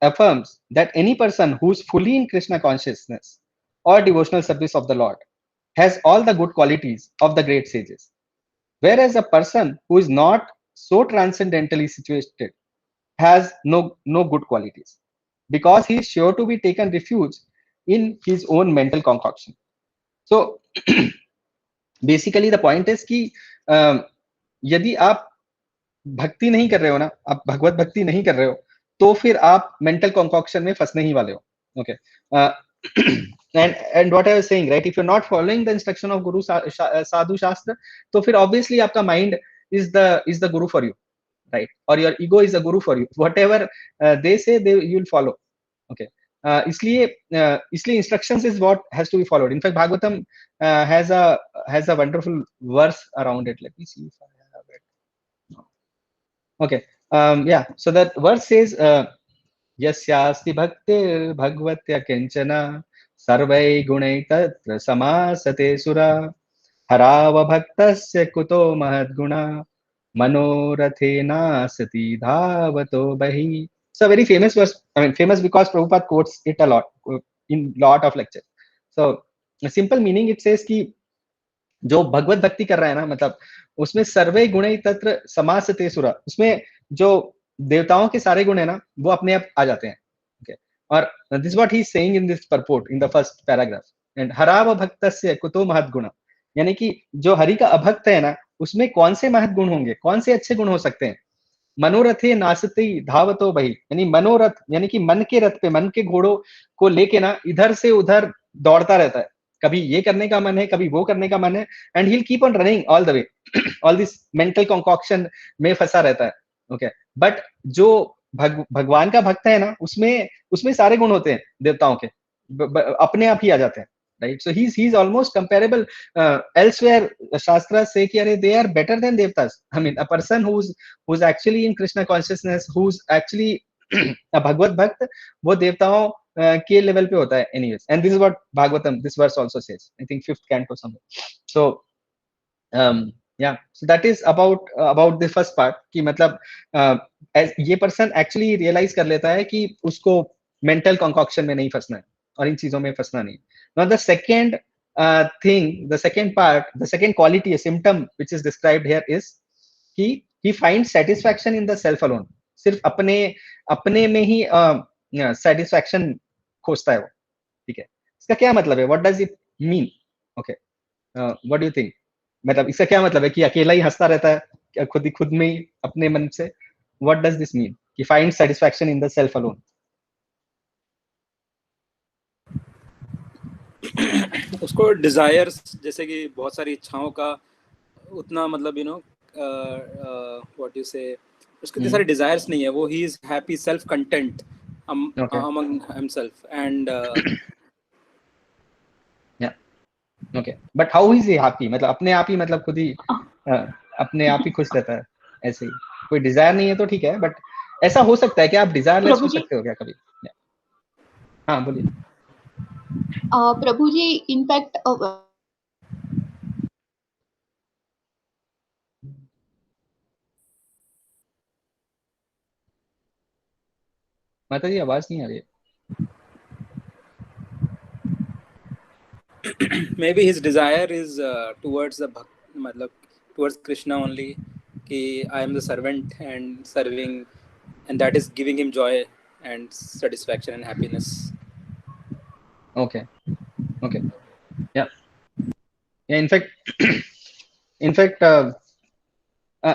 Speaker 1: affirms that any person who is fully in Krishna consciousness or devotional service of the Lord has all the good qualities of the great sages, whereas a person who is not so transcendentally situated has no good qualities, because he is sure to be taken refuge in his own mental concoction. So basically the point is कि यदि आप भक्ति नहीं कर रहे हो ना, आप भगवत भक्ति नहीं कर रहे हो, तो फिर आप मेंटल कॉन्कॉक्शन में फंसने ही वाले हो. Okay. And what I was saying, right, if you're not following the instruction of guru sadhu shastra, तो फिर obviously आपका mind is the guru for you, right, or your ego is the guru for you. Whatever they say, you'll follow. Okay. इसलिए instructions is what has to be followed. In fact, Bhagavatam has a wonderful verse around it. Let me see if I have it. Okay. Yeah. So that verse says, यस्यास्ति भक्तिर् भगवत्या किंचन सर्वै गुणै तत्र समासते सुरा हरावभक्तस्य कुतो महद्गुणा मनोरथेनासति धावतो बहि. So very famous verse. I mean, famous because Prabhupada quotes it a lot in lot of lectures. So a simple meaning it says कि जो भगवत भक्ति कर रहा है ना, मतलब उसमें सर्वे गुणै तत्र समासते सुरा, उसमें जो देवताओं के सारे गुण है ना, वो अपने आप आ जाते हैं. Okay. और this what he is saying in this purport in the first paragraph. And हराव भक्तस्य कुतो महत् गुण, यानी कि जो हरि का अभक्त है ना, उसमें कौन से महत् गुण होंगे, कौन से अच्छे गुण हो सकते हैं. मनोरथे नासति धावतो बहि, यानी मनोरथ यानी कि मन के रथ पे, मन के घोड़ों को लेके ना इधर से उधर दौड़ता रहता है. कभी ये करने का मन है, कभी वो करने का मन है, and he will keep on running all the way. All this mental concoction में फंसा रहता है. ओके. बट जो भगवान का भक्त है ना, उसमें सारे गुण होते हैं देवताओं के, अपने आप ही आ जाते हैं. Right, so he's almost comparable elsewhere. Shastras say कि अरे they are better than devtas. I mean, a person who's actually in Krishna consciousness, who's actually a Bhagavad Bhakt, वो देवताओं के लेवल पे होता है. Anyways, and this is what Bhagavatam, this verse also says. I think 5th canto somewhere. So yeah, so that is about the first part कि मतलब ये person actually realize कर लेता है कि उसको mental concoction में नहीं फंसना है और इन चीजों में फंसना नहीं. Now the second thing, the second part, the second quality, a symptom which is described here is he finds satisfaction in the self alone. सिर्फ अपने में ही satisfaction खोजता है वो. ठीक है. इसका क्या मतलब है? What does it mean? Okay. What do you think? मतलब इसका क्या मतलब है कि अकेला ही हंसता रहता है खुद में ही अपने मन से? What does this mean? He finds satisfaction in the self alone.
Speaker 2: उसको डिजायर्स, जैसे कि बहुत सारी इच्छाओं का उतना मतलब यू नो व्हाट यू से, उसके इतने सारे डिजायर्स नहीं है. वो he is happy, self content among himself and
Speaker 1: okay. But how is he happy? मतलब अपने आप ही, मतलब खुद ही अपने आप ही खुश रहता है ऐसे ही, कोई डिजायर नहीं है तो ठीक है. बट ऐसा हो सकता है कि आप डिजायरलेस हो सकते हो क्या कभी? हाँ बोलिए.
Speaker 8: प्रभु जी, इनफैक्ट
Speaker 1: माता जी आवाज नहीं आ रही है.
Speaker 2: maybe his desire is towards the मतलब towards Krishna only, कि I am the servant and serving, and that is giving him joy and satisfaction and happiness.
Speaker 1: Okay. Yeah. In fact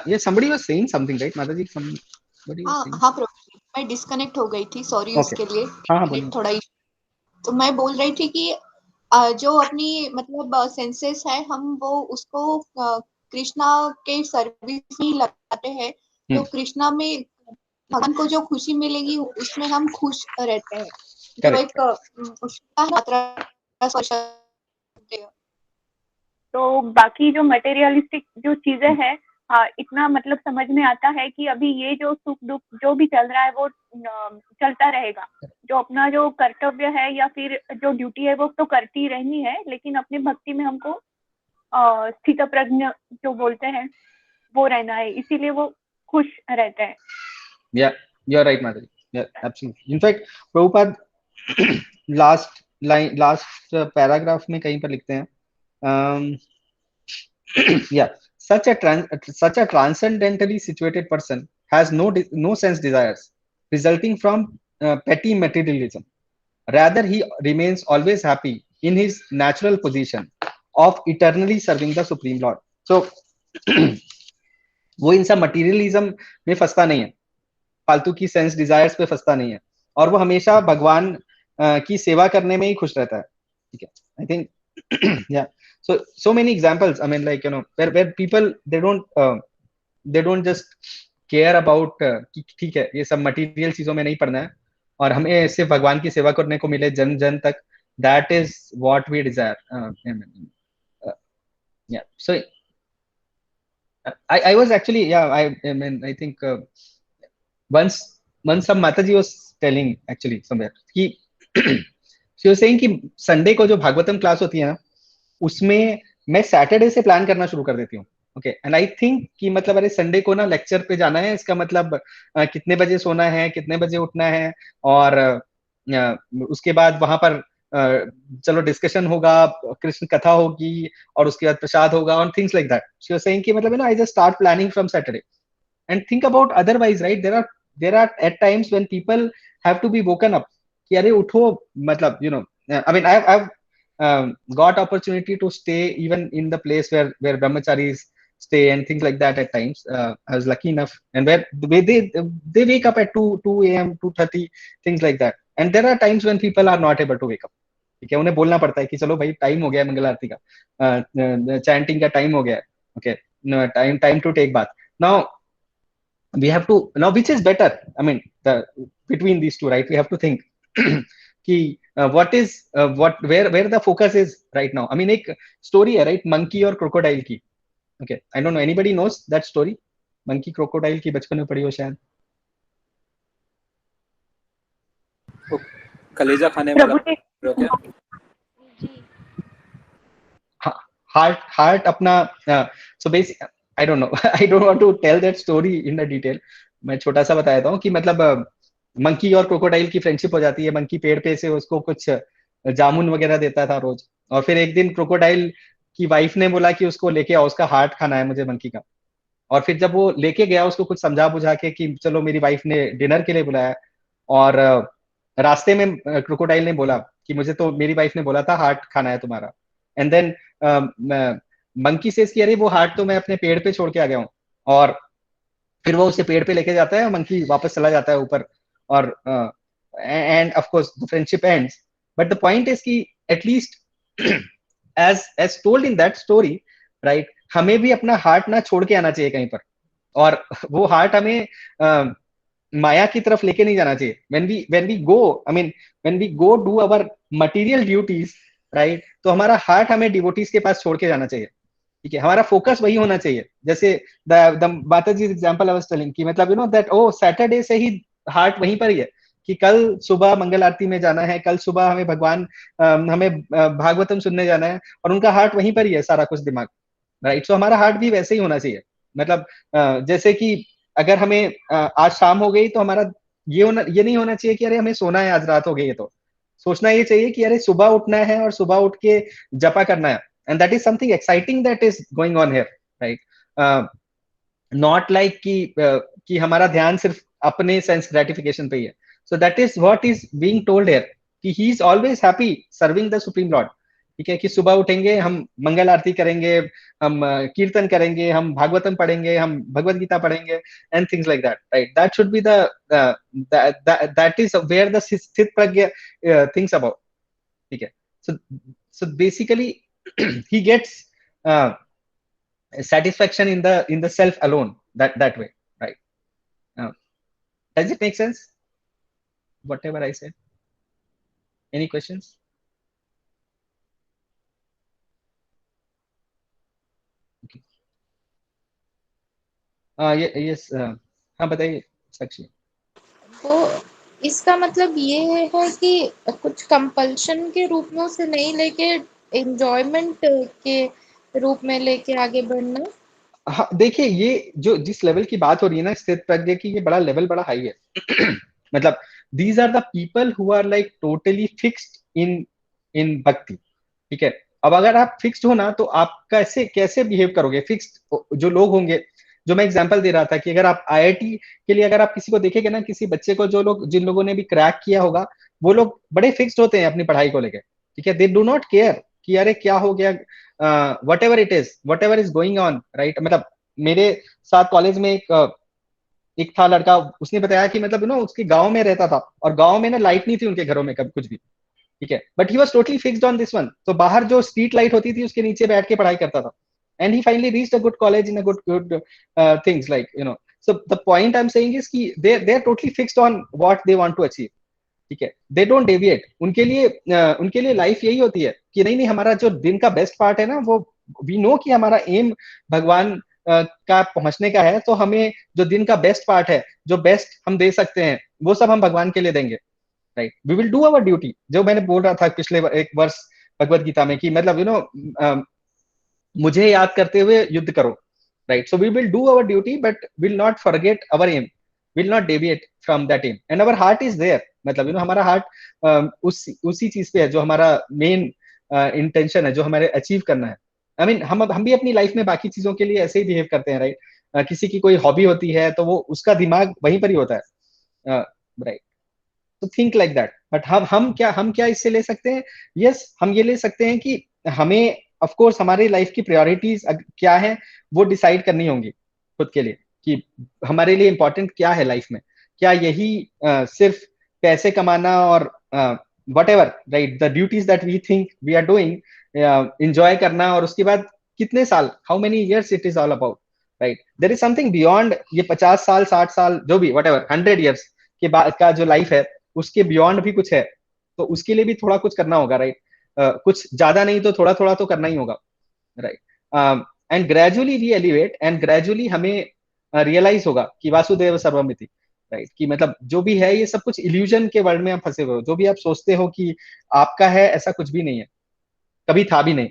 Speaker 1: yeah, somebody was saying something, right, Mataji? Somebody was saying.
Speaker 8: हाँ प्रभु जी, मैं disconnect हो गई थी, sorry.
Speaker 1: Okay.
Speaker 8: उसके लिए
Speaker 1: हाँ,
Speaker 8: थोड़ा. तो मैं बोल रही थी कि जो अपनी मतलब सेंसेस है, हम वो उसको कृष्णा के सर्विस में लगाते हैं, तो कृष्णा में भगवान को जो खुशी मिलेगी उसमें हम खुश रहते हैं. जो एक उसका मात्रा.
Speaker 9: तो बाकी जो मटेरियलिस्टिक जो चीजें हैं, इतना मतलब समझ में आता है कि अभी ये जो सुख दुख जो भी चल रहा है वो चलता रहेगा. जो अपना जो कर्तव्य है या फिर जो ड्यूटी है वो तो करती रहनी है, लेकिन अपनी भक्ति में हमको स्थित प्रज्ञ जो बोलते हैं वो रहना है, इसीलिए वो खुश रहते हैं.
Speaker 1: Yeah, you're right, Madhuri. Yeah, absolutely. In fact, Prabhupada last paragraph में कहीं पर लिखते हैं, yeah, such a transcendentally situated person has no sense desires resulting from petty materialism. Rather, he remains always happy in his natural position of eternally serving the Supreme Lord. So वो इन सब materialism में फंसता नहीं है, फालतू की sense desires पे फंसता नहीं है, और वो हमेशा भगवान की सेवा करने में ही खुश रहता है। ठीक है, आई थिंक या so many examples, I mean, like, you know, where people they don't just care about कि ठीक है ये सब मटेरियल चीजों में नहीं पड़ना है और हमें सिर्फ भगवान की सेवा करने को मिले जन जन तक, that is what we desire. Yeah, so I was actually, yeah, I mean, I think once some Mataji was telling actually somewhere कि she was saying कि संडे को जो भागवतम क्लास होती है ना, उसमें मैं सैटरडे से प्लान करना शुरू कर देती हूँ। ओके, एंड आई थिंक कि मतलब अरे संडे को ना लेक्चर पे जाना है, इसका मतलब कितने बजे सोना है, कितने बजे उठना है, और उसके बाद वहां पर चलो डिस्कशन होगा, कृष्ण कथा होगी, और उसके बाद प्रसाद होगा, और things like that. She was saying कि मतलब I just start planning from Saturday and think about otherwise, right? There are at times when people have to be woken up कि अरे उठो, मतलब you know, I mean I got opportunity to stay even in the place where brahmacharis stay and things like that at times. I was lucky enough, and where they wake up at 2 a.m. 2:30, things like that. And there are times when people are not able to wake up. ठीक है, उन्हें बोलना पड़ता है कि चलो भाई time हो गया मंगल आरती का, चैंटिंग का टाइम हो गया, okay, time to take bath now. we have to now, which is better, I mean, between these two, right? We have to think कि what is where the focus is right now. I mean, एक story है, right? monkey और crocodile की. Okay, I don't know, anybody knows that story? monkey crocodile की बचपन में पढ़ी हो शायद।
Speaker 2: कलेजा खाने वाला क्या?
Speaker 1: हार्ट अपना, so basically I don't know I don't want to tell that story in the detail. मैं छोटा सा बता देता हूँ कि मतलब मंकी और क्रोकोडाइल की फ्रेंडशिप हो जाती है। मंकी पेड़ पे से उसको कुछ जामुन वगैरह देता था रोज, और फिर एक दिन क्रोकोडाइल की वाइफ ने बोला कि उसको लेके आओ, उसका हार्ट खाना है मुझे मंकी का। और फिर जब वो लेके गया उसको कुछ समझा बुझा के कि चलो मेरी वाइफ ने डिनर के लिए बुलाया, और रास्ते में क्रोकोडाइल ने बोला कि मुझे तो मेरी वाइफ ने बोला था हार्ट खाना है तुम्हारा। एंड देन मंकी से अरे वो हार्ट तो मैं अपने पेड़ पे छोड़ के आ गया हूँ, और फिर वो उसे पेड़ पे लेके जाता है, मंकी वापस चला जाता है ऊपर, और end of course the friendship ends. But the point is कि at least as told in that story, right, हमें भी अपना हार्ट ना छोड़ के आना चाहिए कहीं पर, और वो हार्ट हमें माया की तरफ लेके नहीं जाना चाहिए। when we go, I mean, when we go do our material duties, right, तो हमारा हार्ट हमें डिवोटीज के पास छोड़ के जाना चाहिए। ठीक है, हमारा फोकस वही होना चाहिए। जैसे द माताजी एग्जांपल आई वाज टेलिंग कि मतलब you know that oh Saturday से ही हार्ट वहीं पर ही है कि कल सुबह मंगल आरती में जाना है, कल सुबह हमें भगवान हमें भागवतम सुनने जाना है, और उनका हार्ट वहीं पर ही है सारा कुछ दिमाग, राइट। सो हमारा हार्ट भी वैसे ही होना चाहिए। मतलब जैसे कि अगर हमें आज शाम हो गई तो हमारा ये नहीं होना चाहिए कि अरे हमें सोना है, आज रात हो गई है। तो सोचना ये चाहिए कि अरे सुबह उठना है और सुबह उठ के जपा करना है, and that is something exciting that is going on here, right? Not like कि हमारा ध्यान सिर्फ अपने सेंस ग्रेटिफिकेशन पे ही है। So that is what is being told here कि he is always happy serving the supreme lord। ठीक है, कि सुबह उठेंगे, हम मंगल आरती करेंगे, हम कीर्तन करेंगे, हम भागवतम पढ़ेंगे, हम भगवत गीता पढ़ेंगे, and things like that, right? That should be that is where the स्थित प्रज्ञ thinks about। ठीक है, so basically he gets satisfaction in the self alone, that way, right? Does it make sense whatever I said? Any questions? Okay. yes, हाँ बताइए साक्षी।
Speaker 10: तो इसका मतलब ये है कि कुछ कंपल्शन के रूप में उसे नहीं लेके एंजॉयमेंट के रूप में लेके आगे बढ़ना।
Speaker 1: हाँ, देखिए ये जो जिस लेवल की बात हो रही है ना स्थित प्रज्ञा की, ये बड़ा लेवल बड़ा हाई है। मतलब these are the people who are like totally fixed in भक्ति। ठीक है, अब अगर आप फिक्स्ड हो ना तो आप कैसे बिहेव करोगे? फिक्स्ड जो लोग होंगे, जो मैं एग्जांपल दे रहा था कि अगर आप आईआईटी के लिए अगर आप किसी को देखेंगे ना, किसी बच्चे को जिन लोगों ने भी क्रैक किया होगा, वो लोग बड़े फिक्स्ड होते हैं अपनी पढ़ाई को लेकर। ठीक है, दे डू नॉट केयर कि अरे क्या हो गया, whatever it is, whatever is going on, right? मतलब मेरे साथ कॉलेज में एक था लड़का, उसने बताया कि मतलब उसके गांव में रहता था और गांव में ना लाइट नहीं थी उनके घरों में कभी कुछ भी, ठीक है, but he was totally fixed on this one. तो बाहर जो स्ट्रीट लाइट होती थी उसके नीचे बैठ के पढ़ाई करता था, and he finally reached a good college in a good things like so the point I am saying is कि they are totally fixed on what they want to achieve, ठीक है, दे डोंट डेविएट। उनके लिए life यही होती है कि नहीं हमारा जो दिन का बेस्ट पार्ट है ना, वो वी नो कि हमारा एम भगवान का पहुंचने का है, तो हमें जो दिन का बेस्ट पार्ट है, जो बेस्ट हम दे सकते हैं, वो सब हम भगवान के लिए देंगे, right. We will do our duty, जो मैंने बोल रहा था पिछले एक वर्ष भगवत गीता में कि मतलब मुझे याद करते हुए युद्ध करो, right. So we will do our duty but will not forget our aim, will not deviate from that aim, and our heart is there. मतलब हमारा हार्ट उसी चीज पे है जो हमारा मेन इंटेंशन है, जो हमारे अचीव करना है। आई मीन हम भी अपनी लाइफ में बाकी चीजों के लिए ऐसे ही बिहेव करते हैं, राइट। किसी की कोई हॉबी होती है तो वो उसका दिमाग वहीं पर ही होता है, राइट। तो थिंक लाइक दैट। बट हम क्या इससे ले सकते हैं? यस, हम ये ले सकते हैं कि हमें ऑफ कोर्स हमारी लाइफ की प्रायोरिटीज क्या है वो डिसाइड करनी होंगी खुद के लिए, कि हमारे लिए इंपॉर्टेंट क्या है लाइफ में। क्या यही सिर्फ पैसे कमाना और whatever, right, the duties that we think we are doing, enjoy करना, और उसके बाद कितने साल, how many years it is all about, right? There is something beyond ये 50 साल 60 साल जो भी whatever 100 years के बाद का जो लाइफ है, उसके बियॉन्ड भी कुछ है, तो उसके लिए भी थोड़ा कुछ करना होगा, राइट। कुछ ज्यादा नहीं तो थोड़ा थोड़ा तो करना ही होगा, right. And gradually we elevate, and gradually हमें रियलाइज होगा कि वासुदेव सर्वमिति, राइट, कि मतलब जो भी है ये सब कुछ इल्यूजन के वर्ल्ड में आप फंसे हुए हो। जो भी आप सोचते हो कि आपका है, ऐसा कुछ भी नहीं है, कभी था भी नहीं,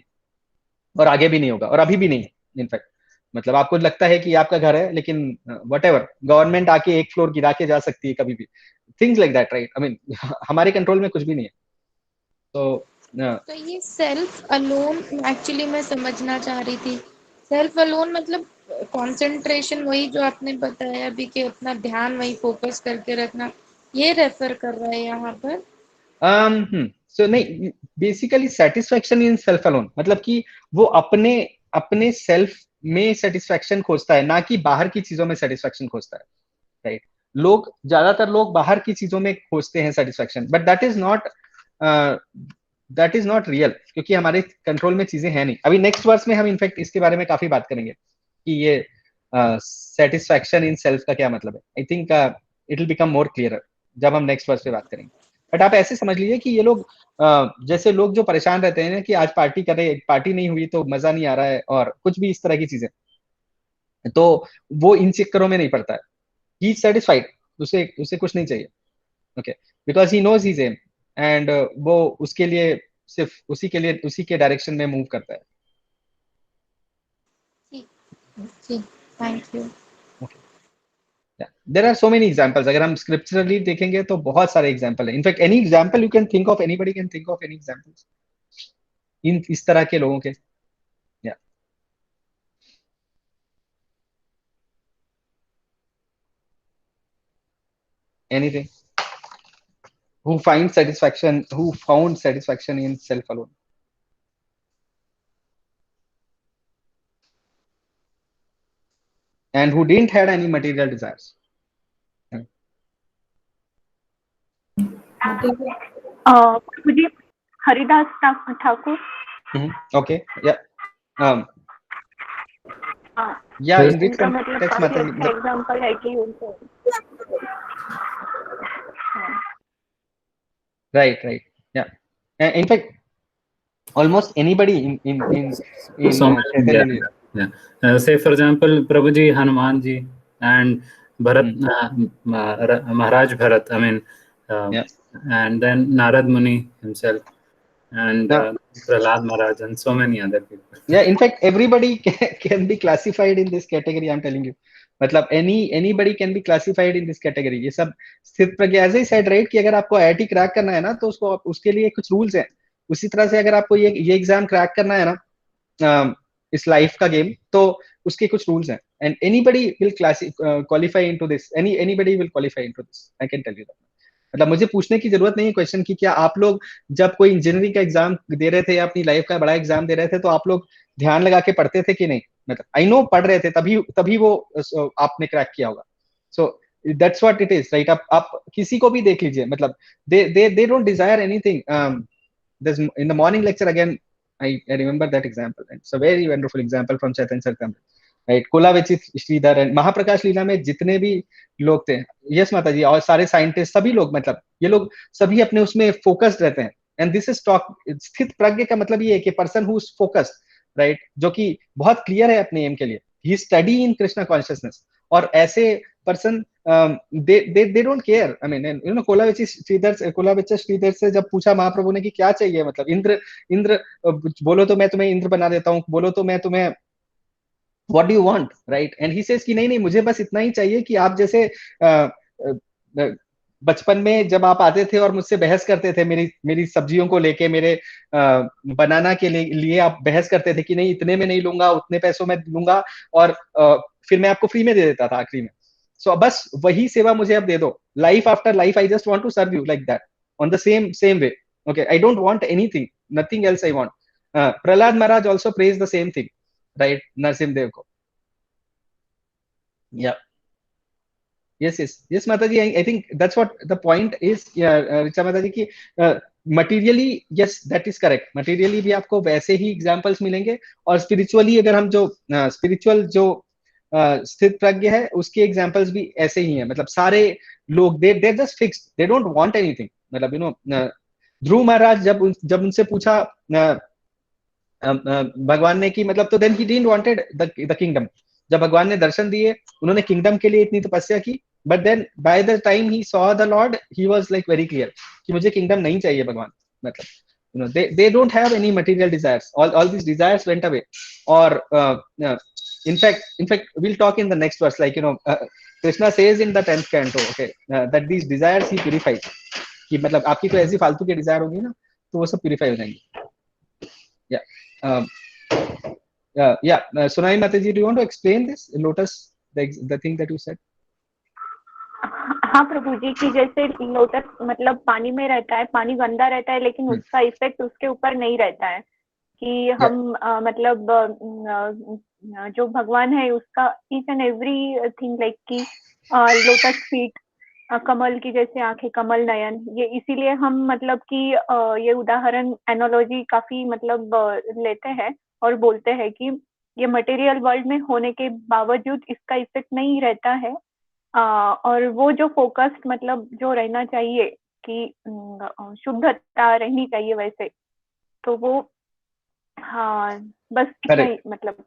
Speaker 1: और आगे भी नहीं होगा, और अभी भी नहीं है। इनफैक्ट मतलब आपको लगता है कि आपका घर है, लेकिन व्हाटएवर, गवर्नमेंट आके एक फ्लोर गिरा के जा सकती है कभी भी, things like that, right. I mean हमारे कंट्रोल में कुछ भी नहीं है।
Speaker 10: तो ये सेल्फ अलोन एक्चुअली मैं समझना चाह रही थी। सेल्फ अलोन मतलब कंसंट्रेशन, वही जो आपने बताया अभी कि अपना ध्यान वही फोकस करके रखना, ये रेफर कर रहा है यहाँ पर।
Speaker 1: सो नहीं, basically satisfaction in self alone मतलब कि वो अपने सेल्फ में सेटिस्फेक्शन खोजता है, ना कि बाहर की चीजों में सेटिस्फेक्शन खोजता है, राइट। ज्यादातर लोग बाहर की चीजों में खोजते हैं satisfaction, but that is not real, क्योंकि हमारे कंट्रोल में चीजें हैं नहीं। अभी नेक्स्ट वर्स में हम इनफैक्ट इसके बारे में काफी बात करेंगे कि ये सेटिस्फेक्शन इन सेल्फ का क्या मतलब है। I think it will become more clear जब हम नेक्स्ट वर्स पे बात करेंगे। बट आप ऐसे समझ लीजिए कि ये लोग जैसे लोग जो परेशान रहते हैं कि आज पार्टी कर रहे, पार्टी नहीं हुई तो मजा नहीं आ रहा है, और कुछ भी इस तरह की चीजें, तो वो इन चक्करों में नहीं पड़ता है। ही इज सेटिस्फाइड, उसे कुछ नहीं चाहिए, okay, because he knows his aim, and वो उसके लिए सिर्फ उसी के डायरेक्शन में मूव करता है।
Speaker 10: Thank you.
Speaker 1: There are so many examples. अगर हम स्क्रिप्चरली देखेंगे तो बहुत सारे एग्जांपल है। In fact any example you can think of, anybody can think of any examples in इस तरह के लोगों के। या anything who found satisfaction in self alone. And who didn't had any material desires.
Speaker 9: मुझे Haridas Thakur.
Speaker 1: Okay, yeah. Yeah, in which context
Speaker 9: example है कि उनको
Speaker 1: right, yeah. In fact, almost anybody in
Speaker 6: say for example Prabhuji, Hanuman ji, and Bharat, Maharaj Bharat, I mean, and then Narad Muni himself, and Prahlad Maharaj, and so many other people.
Speaker 1: Yeah, in fact everybody can be classified in this category, I'm telling you. मतलब anybody can be classified in this category. ये सब स्थित प्रज्ञ, ऐसे ही said, right, कि अगर आपको IIT crack करना है ना, तो उसके लिए कुछ रूल्स हैं। उसी तरह से अगर आपको ये एग्जाम क्रैक करना है ना, इस लाइफ का गेम, तो उसके कुछ रूल्स हैं, and anybody will qualify into this, anybody will qualify into this, I can tell you that. मतलब मुझे पूछने की जरूरत नहीं है क्वेश्चन की क्या आप लोग जब कोई इंजीनियरिंग का एग्जाम दे रहे थे या अपनी लाइफ का बड़ा एग्जाम दे रहे थे, तो आप लोग ध्यान लगा के पढ़ते थे कि नहीं? मतलब आई नो पढ़ रहे थे तभी वो आपने क्रैक किया होगा. सो that's what it is, right? आप किसी को भी देख लीजिए, मतलब they don't desire anything. There's in the morning lecture again, I remember that example, and it's a very wonderful example from Chaitanya Charitamrita, right? Kulavichit Sridhar and Mahaprakash लीला में जितने भी लोग थे, यस माता जी, और सारे साइंटिस्ट, सभी लोग, मतलब ये लोग सभी अपने उसमें फोकस्ड रहते हैं. एंड दिस इज टॉक, स्थित प्रज्ञ का मतलब ये है कि person who is focused, right, जो कि बहुत क्लियर है अपने एम के लिए, ही स्टडी इन कृष्णा कॉन्शियसनेस. और ऐसे person they don't care. I mean, you know, कोलाविच श्रीधर से जब पूछा महाप्रभु ने कि क्या चाहिए, मतलब इंद्र बोलो तो मैं तुम्हें इंद्र बना देता हूँ, बोलो तो मैं तुम्हें, what do you want, right? And he says कि नहीं, मुझे बस इतना ही चाहिए कि आप जैसे बचपन में जब आप आते थे और मुझसे बहस करते थे, मेरी सब्जियों को लेके, मेरे बनाना के लिए आप बहस करते थे कि नहीं इतने में नहीं लूंगा, उतने पैसों में लूंगा, और फिर मैं आपको फ्री में दे देता था आखिरी में. सो बस वही सेवा मुझे अब दे दो. Life after life I just want to serve you like that on the same way. Okay, I don't want anything, nothing else I want. Prahlad Maharaj also praise the same thing, right, Narasimhadev को. या yes माता जी, I think that's what the point is. Richa माता जी की materially, yes, that is correct. materially भी आपको वैसे ही examples मिलेंगे, और spiritually अगर हम जो spiritual जो स्थित प्रज्ञ है उसके एग्जांपल्स भी ऐसे ही हैं. मतलब सारे लोग they're just fixed, they don't want anything. मतलब you know, ध्रुव महाराज जब उनसे पूछा भगवान ने कि मतलब, तो then he didn't wanted the kingdom. जब भगवान ने दर्शन दिए, उन्होंने किंगडम के लिए इतनी तपस्या की, but then by the time he saw the Lord, he was like very clear कि मुझे किंगडम नहीं चाहिए भगवान. मतलब you know, they don't have any material desires. All these desires went away. और in fact we'll talk in the next verse, like you know, Krishna says in the 10th canto, okay, that these desires he purifies. कि मतलब आपकी कोई ऐसी फालतू की Dzire होगी ना, तो वो सब प्यूरिफाई हो जाएंगे. Sunai Mataji, do you want to explain this, Lotus, the thing that you said?
Speaker 9: हाँ प्रभु जी, की जैसे लोटस मतलब पानी में रहता है, पानी गंदा रहता है, लेकिन उसका इफेक्ट उसके ऊपर नहीं रहता है. कि हम मतलब जो भगवान है उसका each and every thing, like कि लोटस फीट, कमल की जैसे आंखें, कमल नयन, ये इसीलिए हम मतलब कि ये उदाहरण एनोलॉजी काफी मतलब लेते हैं और बोलते हैं कि ये मटेरियल वर्ल्ड में होने के बावजूद इसका इफेक्ट नहीं रहता है. और वो जो फोकस्ड मतलब जो रहना चाहिए कि शुद्धता रहनी चाहिए वैसे, तो वो हाँ बस इतना ही मतलब.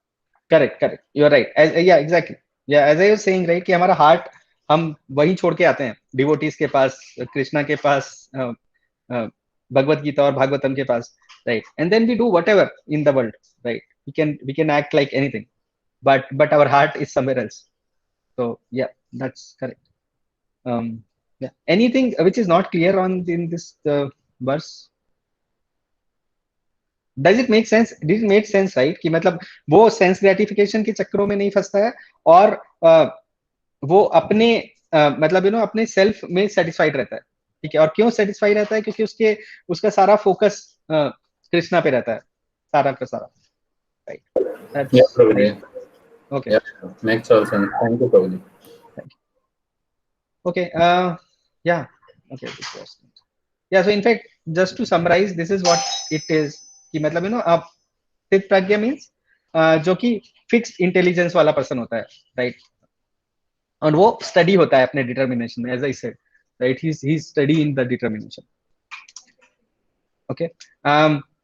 Speaker 9: Correct,
Speaker 1: you are right. Yeah exactly, yeah as I was saying, right, कि हमारा हार्ट हम वही छोड़ के आते हैं डिवोटीज के पास, कृष्णा के पास, भगवत गीता और भागवतम के पास, right, and then we do whatever in the world, right, we can act like anything, but our heart is somewhere else. So yeah, that's correct. Yeah, anything which is not clear in this verse? Does it make sense? Did it make sense, right? कि मतलब वो sense gratification के चक्करों में नहीं फंसता है, और वो अपने मतलब यू नो अपने सेल्फ में सेटिस्फाइड रहता है. ठीक है, और क्यों सेटिस्फाइड रहता है? क्योंकि उसका सारा फोकस कृष्णा पे रहता है, सारा का सारा. Right. That's
Speaker 6: yeah, probably.
Speaker 1: Okay.
Speaker 6: Yeah, makes all sense. Thank you, probably.
Speaker 1: Thank you. Okay. Yeah. Okay. Yeah. So in fact, just to summarize, this is what it is. कि मतलब you know, अब स्थित प्रज्ञ means जो कि fixed intelligence वाला person होता है, right, और वो स्टडी होता है अपने डिटर्मिनेशन में, as I said, right, he steady in the determination. Okay.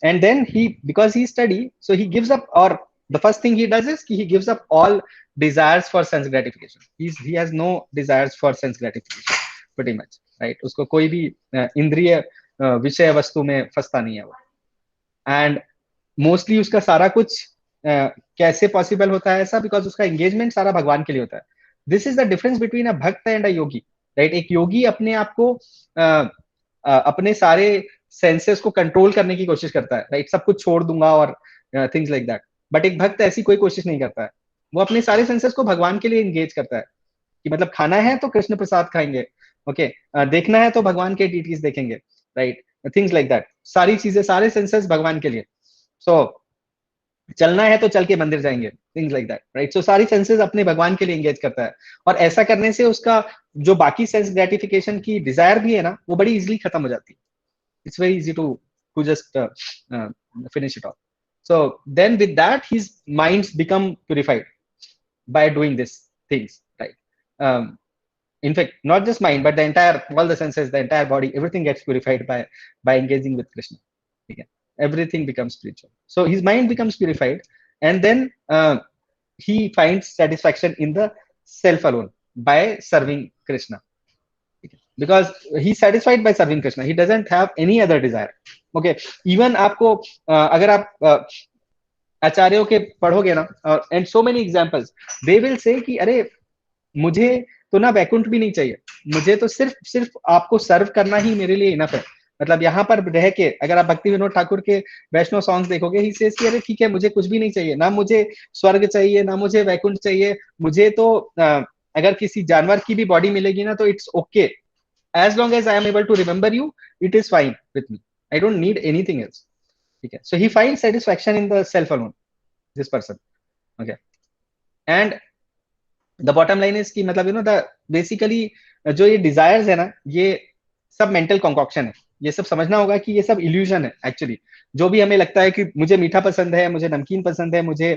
Speaker 1: And then because he study, so he gives up, or the first thing he does is he gives up all desires for sense gratification. He has no desires for sense gratification pretty much, right? उसको कोई भी इंद्रिय विषय वस्तु में फंसता नहीं है वो. एंड मोस्टली उसका सारा कुछ कैसे पॉसिबल होता है ऐसा? बिकॉज उसका एंगेजमेंट सारा भगवान के लिए होता है. This is the difference between a भक्त एंड अ योगी, राइट. एक योगी अपने आप को अपने सारे सेंसेस को कंट्रोल करने की कोशिश करता है, राइट, सब कुछ छोड़ दूंगा और थिंग्स लाइक दैट. बट एक भक्त ऐसी कोई कोशिश नहीं करता है. वो अपने सारे सेंसेस को भगवान के लिए एंगेज करता है, कि मतलब खाना है तो कृष्ण प्रसाद खाएंगे, ओके, देखना है तो भगवान के डीटीज देखेंगे, राइट, थिंग्स लाइक दैट. सारी चीजें, सारे सेंसेस भगवान के लिए. सो चलना है तो चल के मंदिर जाएंगे, things like that, right? So सारी senses अपने भगवान के लिए engage करता है, और ऐसा करने से उसका जो बाकी sense gratification की desire भी है ना, वो बड़ी easily खत्म हो जाती है. It's very easy to just finish it off. So then with that, his minds become purified by doing these things, right? In fact, not just mind, but the entire, all the senses, the entire body, everything gets purified by engaging with Krishna. Okay? Everything becomes spiritual. So his mind becomes purified, and then he finds satisfaction in the self alone by serving Krishna. Okay? Because he's satisfied by serving Krishna. He doesn't have any other desire. Okay? Even आपको अगर आप आचार्यों के पढ़ोगे ना, and so many examples, they will say कि अरे मुझे तो ना वैकुंठ भी नहीं चाहिए, मुझे तो सिर्फ आपको सर्व करना ही मेरे लिए इनफ है. मतलब यहाँ पर रह के अगर आप भक्ति विनोद ठाकुर के वैष्णव सॉन्ग्स देखोगे, ही सेज कि अरे ठीक है, मुझे कुछ भी नहीं चाहिए, ना मुझे स्वर्ग चाहिए, ना मुझे वैकुंठ चाहिए, मुझे तो अगर किसी जानवर की भी बॉडी मिलेगी ना तो it's okay, as long as I am able to remember you, it is fine with me, I don't need anything else. ठीक है. So he find satisfaction in the self alone, this person. Okay. And the bottom line is कि मतलब you know the basically जो ये desires है ना, ये सब मेंटल कॉन्कॉक्शन है. ये सब समझना होगा कि ये सब इल्यूजन है एक्चुअली. जो भी हमें लगता है कि मुझे मीठा पसंद है, मुझे नमकीन पसंद है, मुझे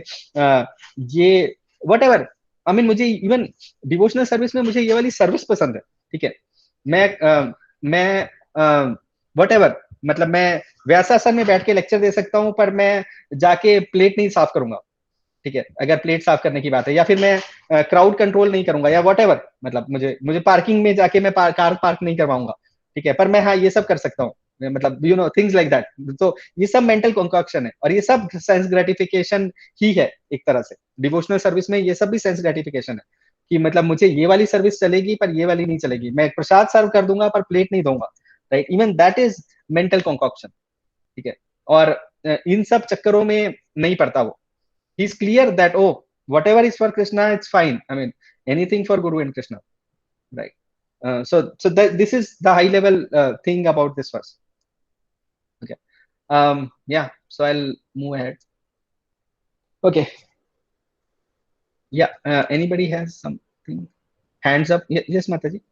Speaker 1: ये वट एवर, आई मीन मुझे इवन डिवोशनल सर्विस में मुझे ये वाली सर्विस पसंद है. ठीक है. मैं वट एवर, मतलब मैं व्यासासन में बैठ के लेक्चर दे सकता हूँ, पर मैं जाके प्लेट नहीं साफ करूंगा. ठीक है, अगर प्लेट साफ करने की बात है, या फिर मैं क्राउड कंट्रोल नहीं करूंगा, या वट एवर, मतलब मुझे पार्किंग में जाके मैं कार पार्क नहीं करवाऊंगा. ठीक है, पर मैं हाँ ये सब कर सकता हूँ, मतलब you know things like that. तो ये सब मेंटल कॉन्कॉक्शन है, और ये सब सेंस ग्रेटिफिकेशन ही है एक तरह से. डिवोशनल सर्विस में ये सब भी सेंस ग्रेटिफिकेशन है कि मतलब मुझे ये वाली सर्विस चलेगी पर ये वाली नहीं चलेगी, मैं प्रसाद सर्व कर दूंगा पर प्लेट नहीं दूंगा, right? Even that is mental concoction. ठीक है. और इन सब चक्करों में नहीं पड़ता वो. He's clear that, oh, whatever is for Krishna, it's fine. I mean, anything for Guru and Krishna, right? So this is the high level thing about this verse. Okay. Yeah. So I'll move ahead. Okay. Yeah. Anybody has something? Hands up. Yes, Mataji.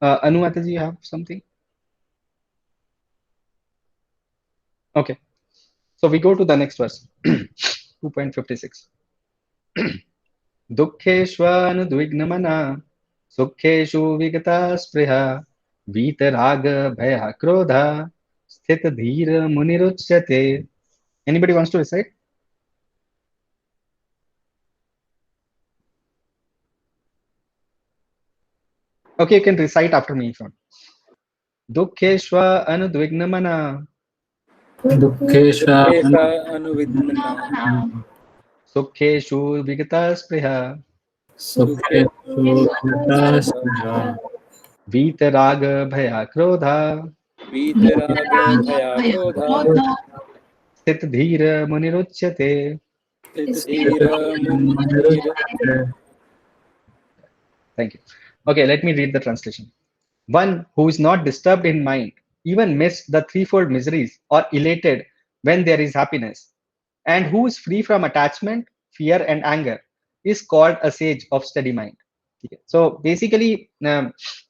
Speaker 1: Anu Mataji, you have something? Okay. So we go to the next verse, 2.56. दुःखेष्वनुद्विग्नमना सुखेषु विगता स्पृहा वीतराग भयः क्रोधा स्थित धीर मुनिरुच्यते. Anybody wants to recite? Okay, you can recite after me if you want. दुःखेष्वनुद्विग्नमना
Speaker 6: दुःखेषु
Speaker 2: अनुविघ्नः
Speaker 1: सुखेषु विगता स्पृहा
Speaker 6: सुखेषु विगता स्पृहा
Speaker 1: वीतराग भया क्रोधा स्थित धीर मुनिरुच्यते. Thank you. Okay, let me read the translation. One who is not disturbed in mind, even midst the threefold miseries, or elated when there is happiness, and who is free from attachment, fear, and anger, is called a sage of steady mind. Okay. So basically,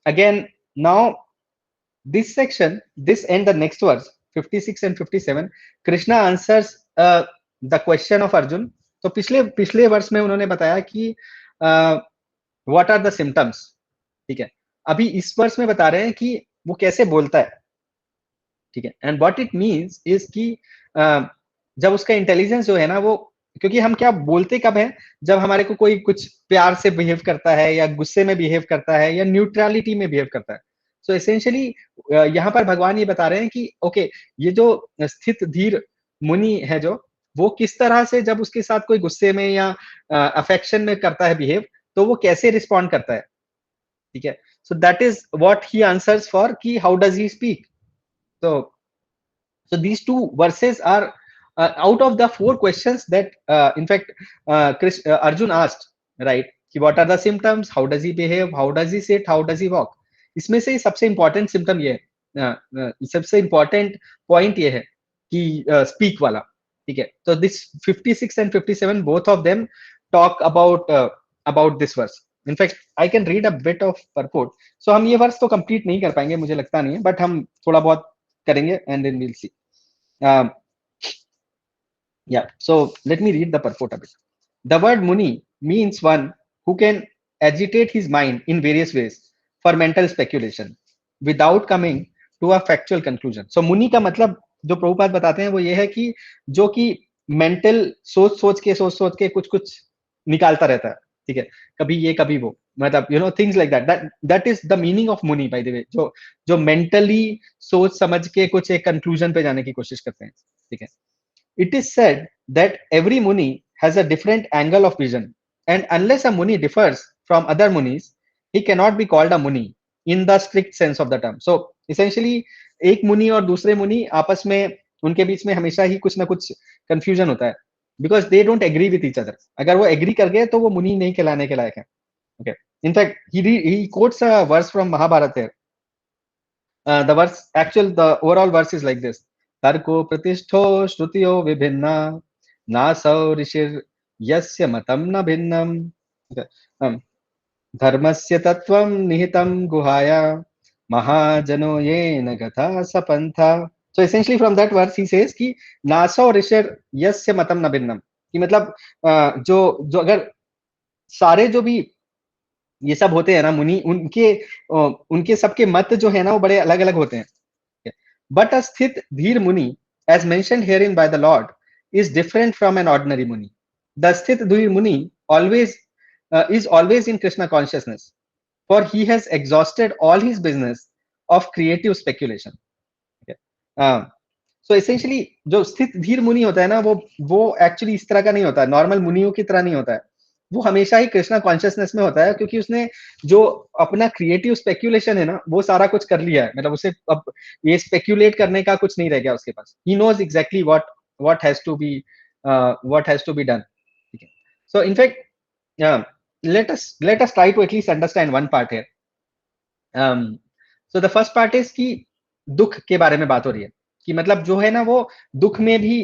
Speaker 1: again, now this section, this and the next verse, 56 and 57, Krishna answers the question of Arjun. तो पिछले वर्ष में उन्होंने बताया कि what are the symptoms. ठीक है. अभी इस वर्ष में बता रहे हैं कि वो कैसे बोलता है. ठीक है. And what it means is कि जब उसका इंटेलिजेंस जो है ना, वो, क्योंकि हम क्या बोलते कब है, जब हमारे को कोई कुछ प्यार से बिहेव करता है, या गुस्से में बिहेव करता है, या न्यूट्रलिटी में बिहेव करता है. सो एसेंशियली यहाँ पर भगवान ये बता रहे हैं कि ओके, ये जो स्थित धीर मुनि है जो, वो किस तरह से जब उसके साथ कोई गुस्से में या अफेक्शन में करता है बिहेव, तो वो कैसे रिस्पॉन्ड करता है. ठीक है. So that is what he answers for कि how does he speak. So these two verses are out of the four questions that in fact Arjun asked, right? कि what are the symptoms, how does he behave, how does he sit, how does he walk. इसमें से सबसे important symptom ये है, सबसे important point ये है कि speak वाला. ठीक है. So this 56 and 57 both of them talk about this verse. In fact, I can read a bit of purport. So हम ये वर्स तो कंप्लीट नहीं कर पाएंगे, मुझे लगता नहीं है, बट हम थोड़ा बहुत करेंगे and then we'll see. Yeah, so let me read the purport a bit. The word Muni means one who can agitate his mind in various ways for mental speculation without coming to a factual conclusion. So Muni का मतलब जो प्रभुपाद बताते हैं वो ये है कि जो कि मेंटल सोच सोच के कुछ निकालता रहता है, ठीक है, कभी ये कभी वो, मतलब you know things like that is the meaning of मुनि बाय द वे, जो मेंटली सोच समझ के कुछ एक कंक्लूजन पे जाने की कोशिश करते हैं, ठीक है. It is said that every Muni has a different angle of vision, and unless a Muni differs from other Munis, he cannot be called a Muni in the strict sense of the term. So essentially एक मुनि और दूसरे मुनि आपस में उनके बीच में हमेशा ही कुछ ना कुछ कंफ्यूजन होता है, because they don't agree with each other. अगर वो एग्री कर गए तो वो मुनि नहीं कहलाने के लायक है. Okay, in fact he quotes a verse from Mahabharata here. The verse, the overall verse is like this: तर्को प्रतिष्ठो श्रुतियो विभिन्ना नासौ ऋषिर यस्य मतम न भिन्नम धर्मस्य तत्वं निहितं गुहाया महाजनो येन गता सपंथा. So essentially from that verse he says कि नासौ ऋषिर यस्य मतम न भिन्नम, कि मतलब जो अगर सारे जो भी ये सब होते हैं ना मुनि, उनके सबके मत जो है ना वो बड़े अलग अलग होते हैं. But a sthit dhir muni, as mentioned herein by the Lord, is different from an ordinary muni. The sthit dhir muni is always in Krishna consciousness, for he has exhausted all his business of creative speculation. Okay. So essentially जो स्थित धीर मुनि होता है ना वो actually इस तरह का नहीं होता है, नॉर्मल मुनियों की तरह नहीं होता है. वो हमेशा ही कृष्णा कॉन्शियसनेस में होता है, क्योंकि उसने जो अपना क्रिएटिव स्पेक्यूलेशन है ना वो सारा कुछ कर लिया है. मतलब उसे अब ये स्पेक्यूलेट करने का कुछ नहीं रह गया उसके पास. He knows exactly what has to be done. Okay. So in fact, let us try to at least understand one part here. So the first part is कि दुख के बारे में बात हो रही है, कि मतलब जो है ना वो दुख में भी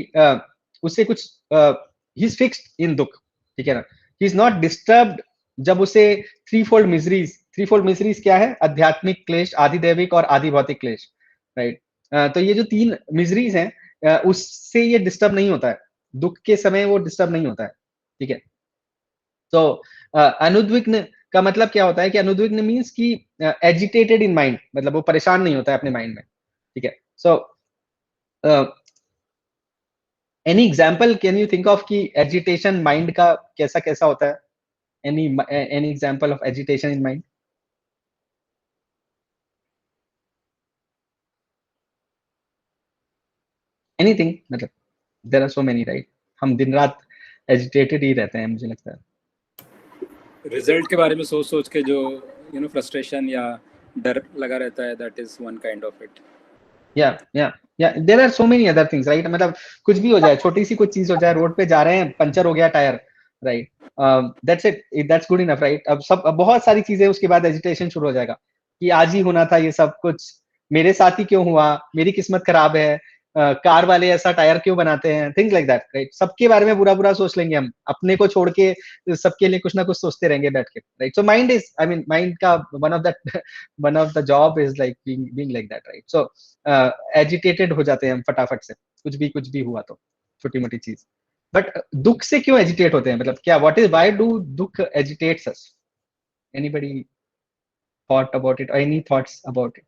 Speaker 1: उससे कुछ ही इज फिक्स्ड इन दुख, ठीक है ना. ही इज नॉट डिस्टर्ब्ड जब उसे थ्री फोल्ड मिजरीज क्या है? आध्यात्मिक क्लेश, आदिदैविक और आदि भौतिक क्लेश, राइट. तो ये जो तीन मिजरीज हैं उससे ये डिस्टर्ब नहीं होता है, दुख के समय वो डिस्टर्ब नहीं होता है, ठीक है. तो अनुद्विग्न का मतलब क्या होता है कि अनुद्विग्न मीन्स कि एजिटेटेड इन माइंड, मतलब वो परेशान नहीं होता है अपने माइंड में, ठीक है. So any example can you think of कि एजिटेशन माइंड का कैसा कैसा होता है? Any example of agitation in mind? Anything, मतलब there are so many, right. हम दिन रात एजिटेटेड ही रहते हैं, मुझे लगता है.
Speaker 2: रिजल्ट के बारे में सोच के जो फ्रस्ट्रेशन या डर लगा रहता है, that is one kind of it.
Speaker 1: या there are so many other things, right. मतलब कुछ भी हो जाए, छोटी सी कुछ चीज हो जाए, रोड पे जा रहे हैं, पंचर हो गया tyre, right. That's it, that's good enough, right. अब बहुत सारी चीजें, उसके बाद एजिटेशन शुरू हो जाएगा कि आज ही होना था ये सब कुछ, मेरे साथ ही क्यों हुआ, मेरी किस्मत खराब है, कार वाले ऐसा टायर क्यों बनाते हैं, थिंग्स लाइक दैट, राइट. सबके बारे में बुरा बुरा सोच लेंगे हम, अपने को छोड़ के सबके लिए कुछ ना कुछ सोचते रहेंगे बैठ के, right. So mind is, I mean mind का one of the job is like being like that, right. So agitated हो जाते हैं हम फटाफट से, कुछ भी हुआ तो छोटी मोटी चीज. बट दुख से क्यों एजिटेट होते हैं, मतलब क्या, व्हाट इज, व्हाई डू दुख agitates us? Anybody thought about it, any thoughts about it?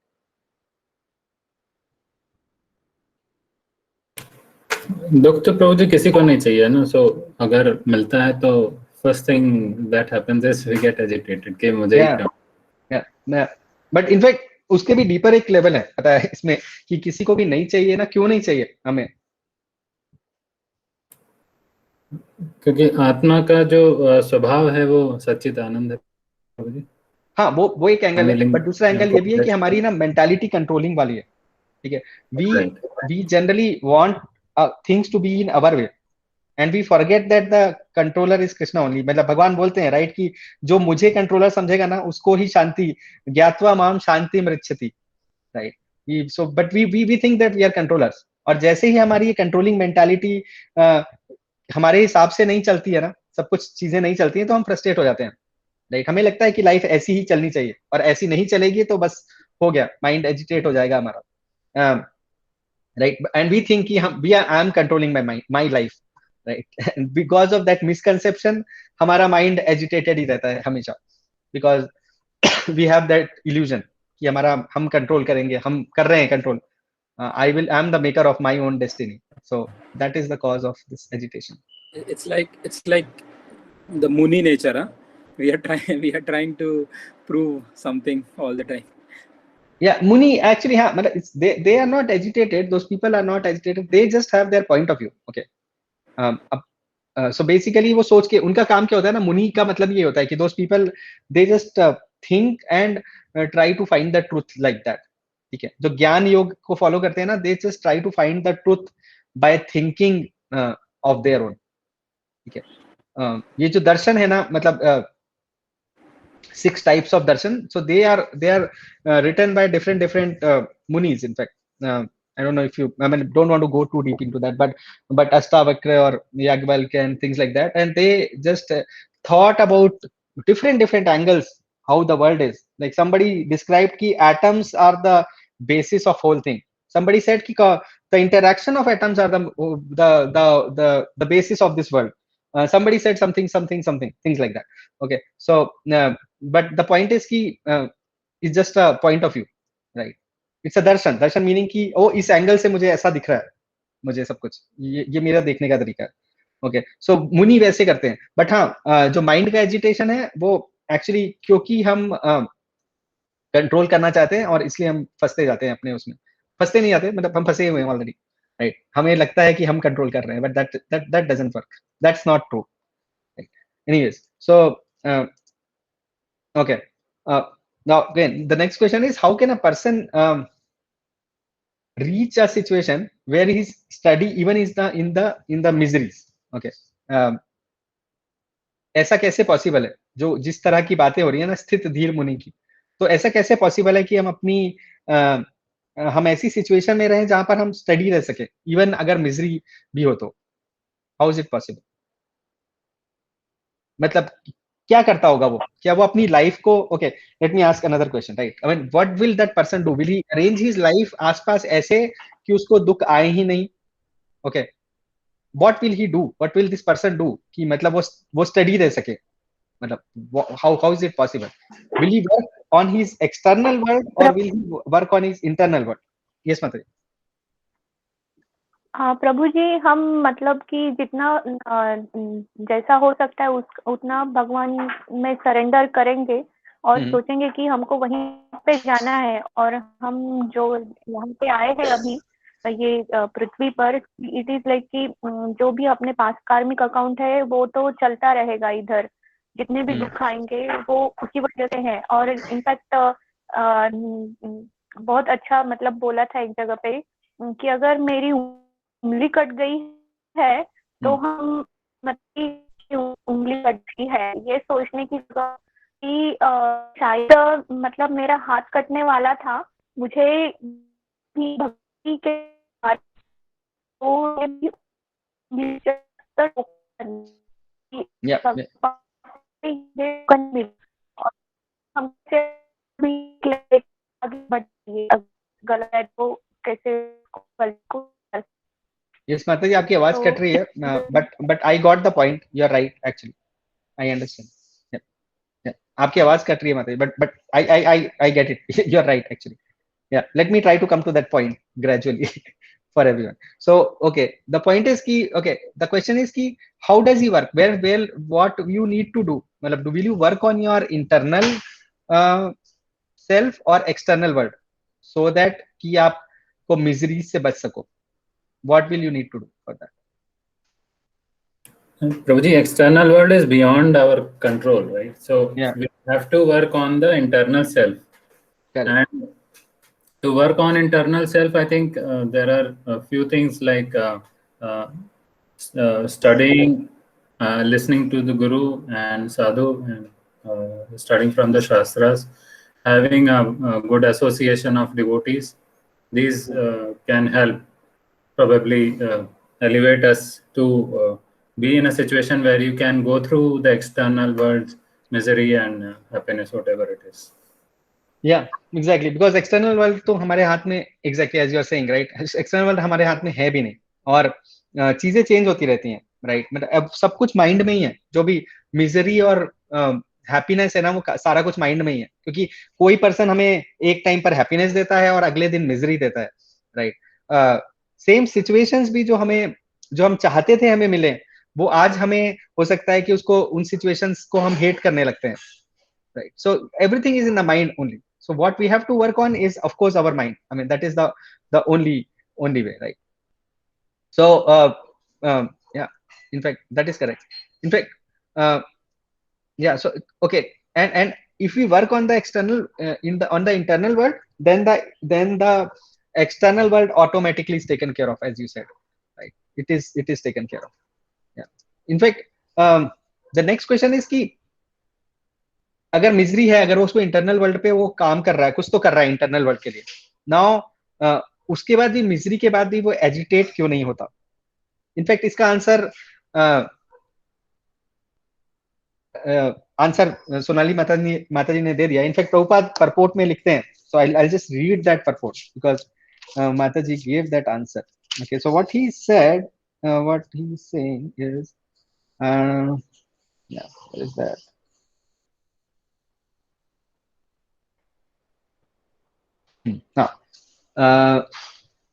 Speaker 6: दुख तो प्रभु जी किसी को नहीं चाहिए ना. सो अगर मिलता है तो first thing that happens is we get agitated कि मुझे
Speaker 1: बट इनफैक्ट उसके भी डीपर एक लेवल है, पता है इसमें, कि किसी को भी नहीं चाहिए ना. क्यों नहीं चाहिए हमें?
Speaker 6: क्योंकि आत्मा का जो स्वभाव है वो सच्चित आनंद है प्रभु जी.
Speaker 1: हाँ, वो एक एंगल है, बट दूसरा एंगल ये भी है कि हमारी ना मेंटालिटी कंट्रोलिंग वाली है, ठीक है. We generally want things to be in our way and we forget that the controller is Krishna only. मतलब भगवान बोलते हैं, राइट, कि जो मुझे कंट्रोलर समझेगा ना उसको ही शांति, ज्ञात्वा माम शांति मृच्छति, right. So but we think that we are controllers, और जैसे ही हमारी ये कंट्रोलिंग मेंटालिटी हमारे हिसाब से नहीं चलती है ना, सब कुछ चीजें नहीं चलती हैं, तो हम फ्रस्ट्रेट हो जाते हैं, राइट। हमें लगता है कि लाइफ ऐसी ही चलनी चाहिए, और ऐसी नहीं चलेगी तो बस हो गया, माइंड एजिटेट हो जाएगा हमारा, राइट। एंड वी थिंक कि हम I am controlling my life, right. Because of that misconception हमारा माइंड एजिटेटेड ही रहता है हमेशा, because we have that illusion कि हम कंट्रोल करेंगे, हम कर रहे हैं control, I am the maker of my own destiny, so that is the cause of this agitation.
Speaker 2: It's like the Muni nature, huh? We are trying to prove something all the time.
Speaker 1: Yeah, Muni actually they are not agitated. Those people are not agitated. They just have their point of view. Okay. So basically वो सोच के उनका काम क्या होता है ना, मुनि का मतलब ये होता है कि those people they just think and try to find the truth like that. ठीक है, जो ज्ञान योग को फॉलो करते हैं ना, they just try to find the truth by thinking of their own. ठीक है, ये जो दर्शन है ना, मतलब 6 types of darshan, so they are written by different munis. In fact, I don't know if you, I mean, don't want to go too deep into that, but Astavakra or Yagvalkya and things like that, and they just thought about different angles how the world is. Like somebody described ki atoms are the basis of whole thing. Somebody said ki the interaction of atoms are the basis of this world. Somebody said something, things like that. Okay, so but the point is ki it's just a point of view, right? It's a darshan meaning ki oh इस angle से मुझे ऐसा दिख रहा है, मुझे सब कुछ ये मेरा देखने का तरीका है. ओके, सो मुनि वैसे करते हैं. बट हाँ, जो माइंड का एजिटेशन है वो एक्चुअली क्योंकि हम कंट्रोल करना चाहते हैं और इसलिए हम फंसते जाते हैं अपने उसमें. फंसते नहीं जाते, मतलब हम फंसे हुए हैं ऑलरेडी, राइट. हमें लगता है कि हम कंट्रोल कर रहे हैं, but that doesn't work. That's not true. Anyways, so okay, now again the next question is, how can a person reach a situation where his study even is in the miseries? Okay, ऐसा कैसे possible है? जो जिस तरह की बातें हो रही है ना स्थित धीर मुनि की, तो ऐसा कैसे पॉसिबल है कि हम अपनी हम ऐसी सिचुएशन में रहें जहां पर हम स्टडी रह सके इवन अगर मिजरी भी हो तो? How is it possible? मतलब क्या करता होगा वो? क्या वो अपनी लाइफ को, okay let me ask another question, right. I mean what will that person do? Will he arrange his life आसपास ऐसे कि उसको दुख आए ही नहीं? Okay, what will he do? What will this person do कि मतलब वो स्टडी रह सके? मतलब how is it possible? Will he work on his external world और will he work on his internal world? Yes माता जी.
Speaker 9: हाँ प्रभु जी, हम मतलब कि जितना जैसा हो सकता है उतना भगवान में सरेंडर करेंगे और सोचेंगे कि हमको वहीं पे जाना है. और हम जो यहाँ पे आए हैं अभी ये पृथ्वी पर, इट इज लाइक कि जो भी अपने पास कार्मिक अकाउंट है वो तो चलता रहेगा. इधर जितने भी दुख आएंगे वो उसी वजह से है. और इनफैक्ट बहुत अच्छा मतलब बोला था एक जगह पे कि अगर मेरी उंगली कट गई है तो हम मतलब उंगली कट गई है ये सोचने की जगह कि शायद मतलब मेरा हाथ कटने वाला था, मुझे भी भक्ति के गलत है तो कैसे
Speaker 1: यस माता जी, आपकी आवाज कट रही है, but I got the point. You are right actually, I understand. आपकी आवाज कट रही है माता जी, but I get it. You are right actually. Yeah, let me try to come to that point gradually for everyone. So okay, the point is ki okay, the question is ki how does he work? Where what you need to do? Matlab will you work on your internal self or external world so that कि आपको misery से बच सको? What will you need to do for that?
Speaker 6: Prabhuji, external world is beyond our control, right? So
Speaker 1: yeah,
Speaker 6: we have to work on the internal self.
Speaker 1: Correct.
Speaker 6: And to work on internal self, I think there are a few things like studying, listening to the Guru and Sadhu, and studying from the Shastras, having a good association of devotees. These can help. probably elevate us to be in a situation where you can go through the external world, misery and happiness, whatever it is.
Speaker 1: Yeah, exactly. Because external world तो हमारे हाथ में, exactly as you are saying, right? External world हमारे हाथ में है भी नहीं, और चीजें चेंज होती रहती हैं, right? मतलब अब सब कुछ माइंड में ही है. जो भी मिजरी और हैप्पीनेस है ना, वो सारा कुछ माइंड में ही है. क्योंकि कोई पर्सन हमें एक टाइम पर हैप्पीनेस देता है और अगले दिन मिजरी देता है, राइट? सेम सिचुएशंस भी जो हम चाहते थे हमें मिले, वो आज हमें हो सकता है कि उसको, उन सिचुएशंस को हम हेट करने लगते हैं, right? So everything is in the mind only. So what we have to work on is, of course, our mind. I mean, that is the only way, right? So yeah, in fact, that is correct. In fact, yeah. So okay, and if we work on the external on the internal world, then the external world automatically is taken care of, as you said, right? It is taken care of. Yeah. In fact, the next question is कि अगर misery है, अगर उसको internal world पे वो काम कर रहा है, कुछ तो कर रहा है इंटरनल वर्ल्ड के लिए, नाउ उसके बाद भी, मिजरी के बाद भी वो एजिटेट क्यों नहीं होता? इनफैक्ट इसका आंसर सोनाली माताजी ने दे दिया. इनफैक्ट प्रभुपाद परपोर्ट में लिखते हैं, so I just read that purport because माताजी give that answer. Okay, so what he said, what he is saying is, yeah, what is that?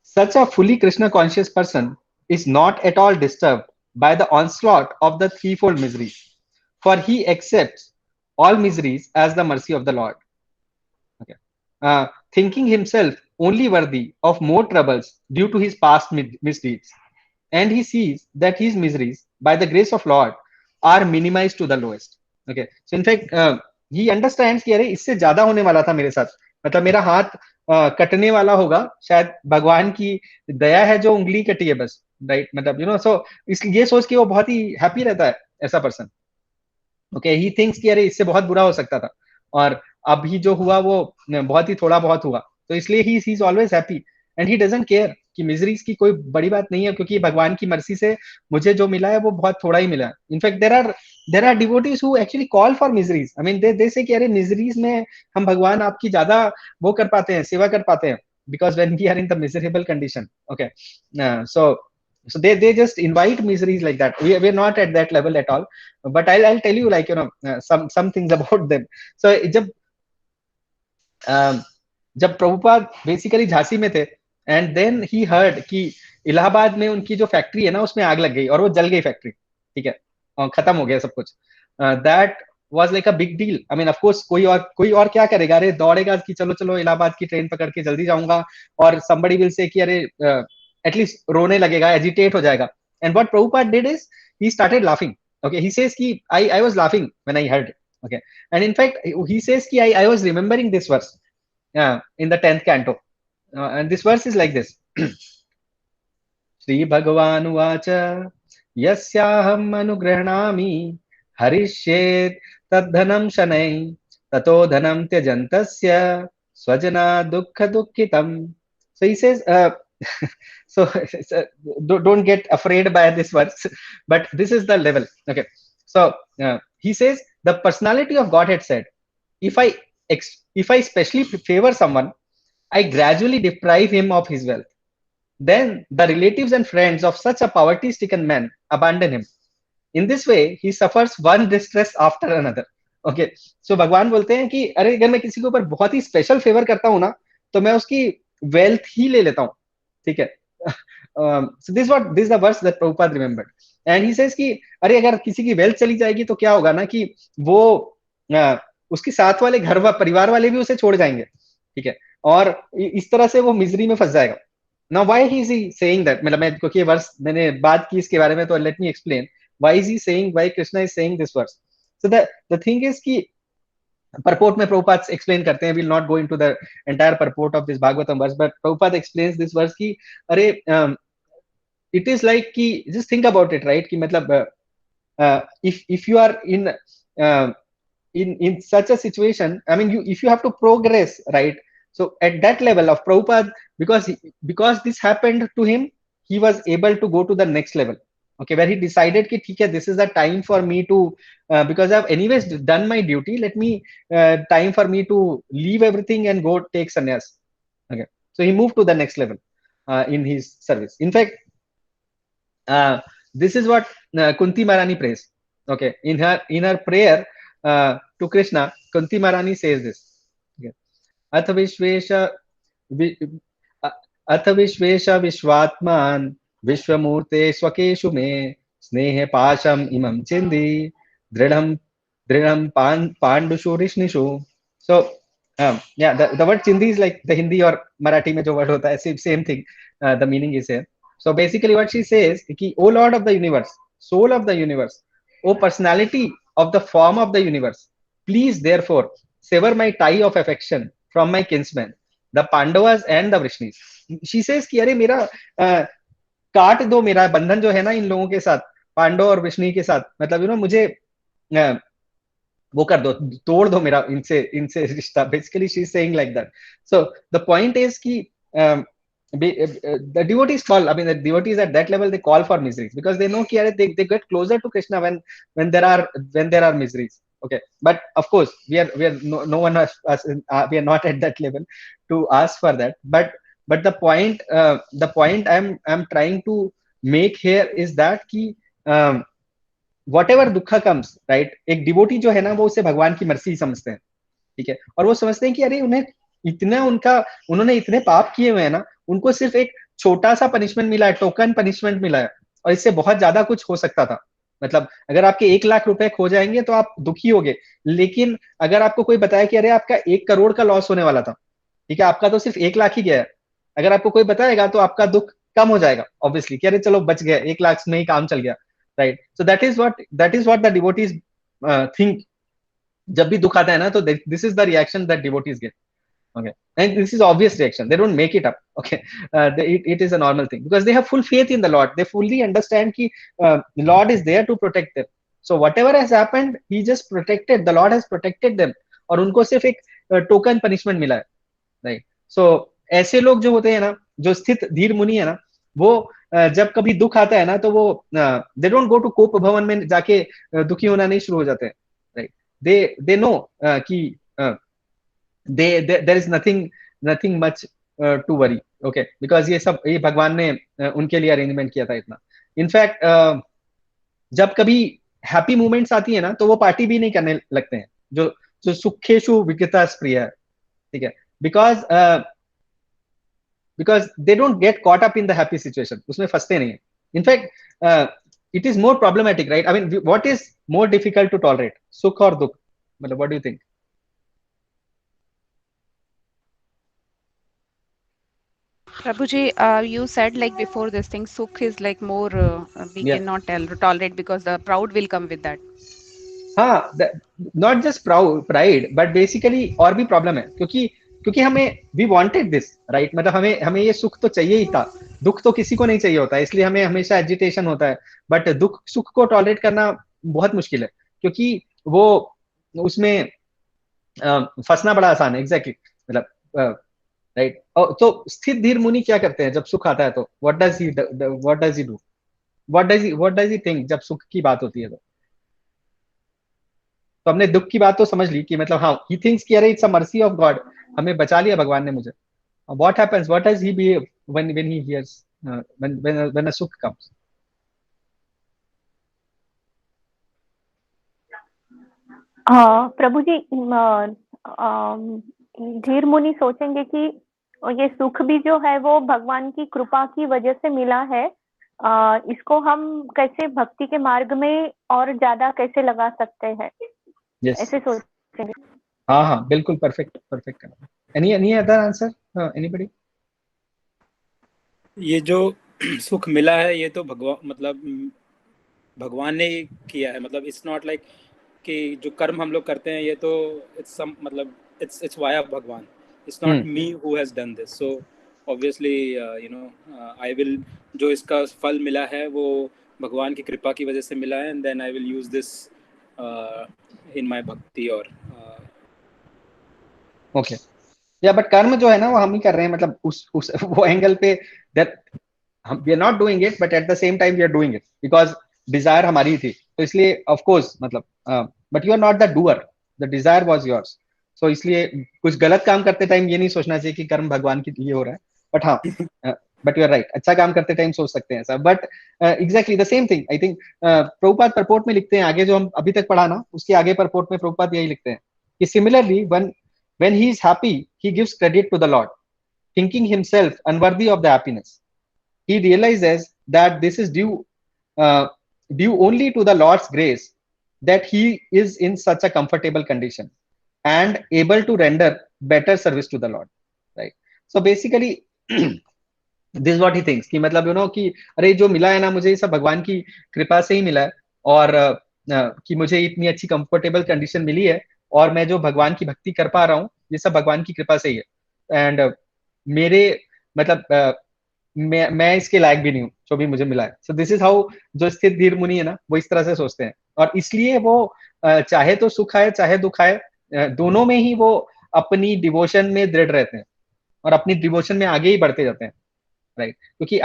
Speaker 1: Such a fully Krishna conscious person is not at all disturbed by the onslaught of the threefold miseries, for he accepts all miseries as the mercy of the Lord. Okay. Thinking himself only worthy of more troubles due to his past misdeeds, and he sees that his miseries, by the grace of Lord, are minimized to the lowest. Okay. So in fact, he understands कि अरे इससे ज्यादा होने वाला था मेरे साथ, मतलब मेरा हाथ कटने वाला होगा, शायद भगवान की दया है जो उंगली कटी है बस, राइट? मतलब यू नो, सो इसलिए ये सोच के वो बहुत ही हैप्पी रहता है ऐसा पर्सन. ओके, ही थिंक्स कि अरे इससे बहुत बुरा हो सकता था, और अभी जो हुआ वो बहुत ही थोड़ा बहुत हुआ, तो इसलिए he is always happy and he doesn't care कि मिजरीज की कोई बड़ी बात नहीं है, क्योंकि भगवान की मर्सी से मुझे जो मिला है वो बहुत थोड़ा ही मिला है. In fact there are devotees who actually call for miseries. I mean they say कि अरे मिजरीज में हम भगवान आपकी ज्यादा वो कर पाते हैं, सेवा कर पाते हैं, because when we are in the miserable condition. Okay, so they just invite miseries like that. We're not at that level at all, but I'll tell you, like, you know, some things about them. So जब Prabhupada basically Jhansi में थे, and then he heard कि इलाहाबाद में उनकी जो factory है ना, उसमें आग लग गई और वो जल गई फैक्ट्री, ठीक है, और खत्म हो गया सब कुछ. That was like a big deal. I mean of course कोई और क्या करेगा, अरे दौड़ेगा कि चलो इलाहाबाद की ट्रेन पकड़ के जल्दी जाऊंगा, और somebody will say कि अरे एटलीस्ट रोने लगेगा, एजिटेट हो जाएगा. And what Prabhupada did is he started laughing. Okay, he says कि I was laughing when I heard. Okay, and in fact he says कि I was remembering this verse in the 10th canto, and this verse is like this. Shri Bhagavan uvacha yasyaham anugrahnami harishyet tadhanam shanai tato dhanam tyajantasya swajana dukkha dukkhitam. So he says, so don't get afraid by this verse, but this is the level. Okay, so he says the personality of Godhead said, if I specially favor someone, I gradually deprive him of his wealth. Then the relatives and friends of such a poverty-stricken man abandon him. In this way, he suffers one distress after another. Okay, so भगवान बोलते हैं कि अरे अगर मैं किसी के ऊपर बहुत ही स्पेशल फेवर करता हूँ ना, तो मैं उसकी वेल्थ ही ले लेता हूँ, ठीक है. So this is the verse that Prabhupada remembered, and he says कि अरे अगर किसी की वेल्थ चली जाएगी तो क्या होगा ना, कि वो उसके साथ वाले घर परिवार वाले भी उसे छोड़ जाएंगे, ठीक है, और इस तरह से वो मिजरी में फंस जाएगा. Now why is he saying that? मतलब मैं, क्योंकि ये वर्स मैंने बात की इसके बारे में, तो let me explain why is he saying, why Krishna is saying this verse. So the thing is कि purport में प्रभुपाद explain करते हैं, we'll not go into the entire purport of this Bhagavatam verse, but Prabhupada explains this verse कि अरे it is like कि just think about it, right, कि मतलब if you are in such a situation, I mean, if you have to progress, right, so at that level of Prabhupada, because this happened to him, he was able to go to the next level. Okay, where he decided कि ठीक है, this is the time for me to because I've anyways done my duty, let me time for me to leave everything and go take sannyas. Okay, so he moved to the next level in his service. In fact, this is what Kunti Maharani prays. Okay, in her prayer to Krishna, Kunti Maharani says this. Okay, अथ विश्वेश विश्वात्मान विश्वमूर्ते स्वकेषु मे स्नेह पाशम इमं चिंदी दृढ़ं दृढ़ं पांडुषु ऋष्णिषु. So yeah, the word chindi is like the Hindi or Marathi में जो word होता है, same thing, the meaning is here. So basically what she says कि O Lord of the universe, soul of the universe, O personality of the form of the universe, please therefore sever my tie of affection from my kinsmen, the Pandavas and the Vrishnis. She says कि अरे मेरा काट दो मेरा बंधन जो है ना इन लोगों के साथ, पांडव और वृष्णि के साथ, मतलब मुझे वो कर दो, तोड़ दो मेरा इनसे रिश्ता. Basically she is saying like that. So the point is कि the devotees call, I mean the devotees at that level, they call for miseries because they know कि they get closer to Krishna when there are miseries. Okay, but of course we are no one has we are not at that level to ask for that. But the point I'm trying to make here is that कि whatever दुखा comes, right, एक devotee जो है ना वो उसे भगवान की मर्सी समझते हैं. ठीक है, और वो समझते हैं कि अरे उन्होंने इतने पाप किए हुए हैं ना, उनको सिर्फ एक छोटा सा पनिशमेंट मिला है, टोकन पनिशमेंट मिला है, और इससे बहुत ज्यादा कुछ हो सकता था. मतलब अगर आपके 1 लाख रुपए खो जाएंगे तो आप दुखी होगे, लेकिन अगर आपको कोई बताया कि अरे आपका 1 करोड़ का लॉस होने वाला था, ठीक है, आपका तो सिर्फ 1 लाख ही गया है, अगर आपको कोई बताएगा तो आपका दुख कम हो जाएगा ऑब्वियसली कि अरे चलो बच गया, 1 लाख में ही काम चल गया. Right, so that is what the devotees think. जब भी दुख आता है ना तो this is the reaction that devotees get. Okay, and this is obvious reaction, they don't make it up. Okay, it is a normal thing because they have full faith in the Lord, they fully understand ki the Lord is there to protect them. So whatever has happened, he just protected, the Lord has protected them, और उनको सिर्फ एक token punishment मिला है. Right, सो ऐसे लोग जो होते हैं ना, जो स्थित धीर मुनि है ना, वो जब कभी दुख आता है ना तो वो they don't go to cope भवन में जाके दुखी होना नहीं शुरू हो जाते हैं. राइट, दे नो कि there is nothing much to worry. Okay, because ये भगवान ने उनके लिए अरेंजमेंट किया था इतना. इनफैक्ट जब कभी हैप्पी मोमेंट्स आती है ना तो वो पार्टी भी नहीं करने लगते हैं, जो सुखेशु विगता प्रिय है. ठीक है, because they don't get caught up in the happy situation, उसमें फंसते नहीं है. In fact it is more problematic, right? I mean, what is more difficult to tolerate, सुख और दुख? मतलब what do you think?
Speaker 11: Prabhuji, you said like before this thing, Sukh is like more, we cannot tolerate because the proud will come with that.
Speaker 1: हाँ, not just pride, but basically और भी problem है, क्योंकि हमें we wanted this, right? मतलब हमें ये सुख तो चाहिए ही था, दुख तो किसी को नहीं चाहिए होता है, इसलिए हमें हमेशा एजिटेशन होता है. बट सुख को टॉलरेट करना बहुत मुश्किल है, क्योंकि वो उसमें फंसना बड़ा आसान है. एग्जैक्टली, मतलब राइट. तो स्थित धीर मुनि क्या करते हैं जब सुख आता है तो what does he do? What does he think जब सुख की बात होती है तो हमने दुख की बात तो समझ ली कि मतलब हाँ, he thinks कि अरे it's a mercy of God, हमें बचा लिया भगवान ने मुझे. What happens? What does he behave when he hears when a sukh comes?
Speaker 9: प्रभु जी, धीर मुनि सोचेंगे कि ये सुख भी जो है वो भगवान की कृपा की वजह से मिला है, इसको हम कैसे भक्ति के मार्ग में और ज्यादा कैसे लगा सकते हैं. yes. ऐसे सोचेंगे.
Speaker 1: हाँ, बिल्कुल perfect. any other answer, anybody?
Speaker 2: ये जो सुख मिला है ये तो भगवान ने किया है. मतलब इट्स नॉट लाइक कि जो कर्म हम लोग करते हैं ये तो it's via भगवान. It's not me who has done this. So obviously I will, जो इसका फल मिला है वो भगवान की कृपा की वजह से मिला है, and then I will use this in my bhakti और
Speaker 1: okay. या बट कर्म जो है ना वो हम ही कर रहे हैं, मतलब उस वो एंगल पे हम we are not doing it, but at the same time we are doing it because desire हमारी थी, तो इसलिए ऑफ कोर्स मतलब, but you are not the doer, the desire was yours. So इसलिए कुछ गलत काम करते टाइम ये नहीं सोचना चाहिए कि कर्म भगवान के लिए हो रहा है, बट हाँ, बट यू आर राइट, अच्छा काम करते टाइम सोच सकते हैं ऐसा। But exactly the same thing I think Prabhupada purport में लिखते हैं, आगे जो हम अभी तक पढ़ा ना, उसके आगे परपोर्ट में प्रभुपाद यही लिखते हैं कि similarly when he is happy, he gives credit to the Lord, thinking himself unworthy of the happiness. He realizes that this is due only to the Lord's grace, that he is in such a comfortable condition and able to render better service to the Lord, right? So basically this is what he thinks कि मतलब you know कि अरे जो मिला है ना मुझे, ये सब भगवान की कृपा से ही मिला है, और कि मुझे इतनी अच्छी कंफर्टेबल कंडीशन मिली है, और मैं जो भगवान की भक्ति कर पा रहा हूँ, ये सब भगवान की कृपा से ही है। एंड मेरे मतलब मैं इसके लायक भी नहीं हूँ जो भी मुझे मिला है। सो दिस इज हाउ जो स्थित धीर मुनि है ना, वो इस तरह से सोचते हैं, और इसलिए वो चाहे तो सुख आए चाहे दुख आए, दोनों में ही वो अपनी डिवोशन में दृढ़ रहते हैं और अपनी डिवोशन में आगे ही बढ़ते जाते हैं, राइट? क्योंकि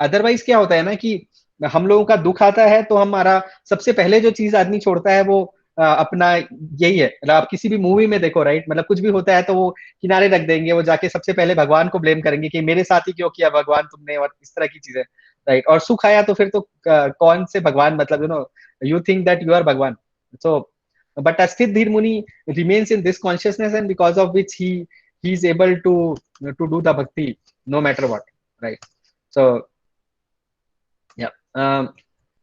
Speaker 1: अदरवाइज क्या होता है ना कि हम लोगों का दुख आता है तो हमारा सबसे पहले जो चीज आदमी छोड़ता है वो अपना यही है। मतलब आप किसी भी मूवी में देखो, राइट, मतलब कुछ भी होता है तो वो किनारे रख देंगे, वो जाके सबसे पहले भगवान को ब्लेम करेंगे कि मेरे साथ ही क्यों किया भगवान तुमने, और इस तरह की चीजें, राइट? और सुख आया तो फिर तो कौन से भगवान, मतलब you know you think that you are भगवान। सो बट अस्थित धीर मुनि remains in this consciousness, and because of which he is able to do the bhakti no matter what, right? So yeah,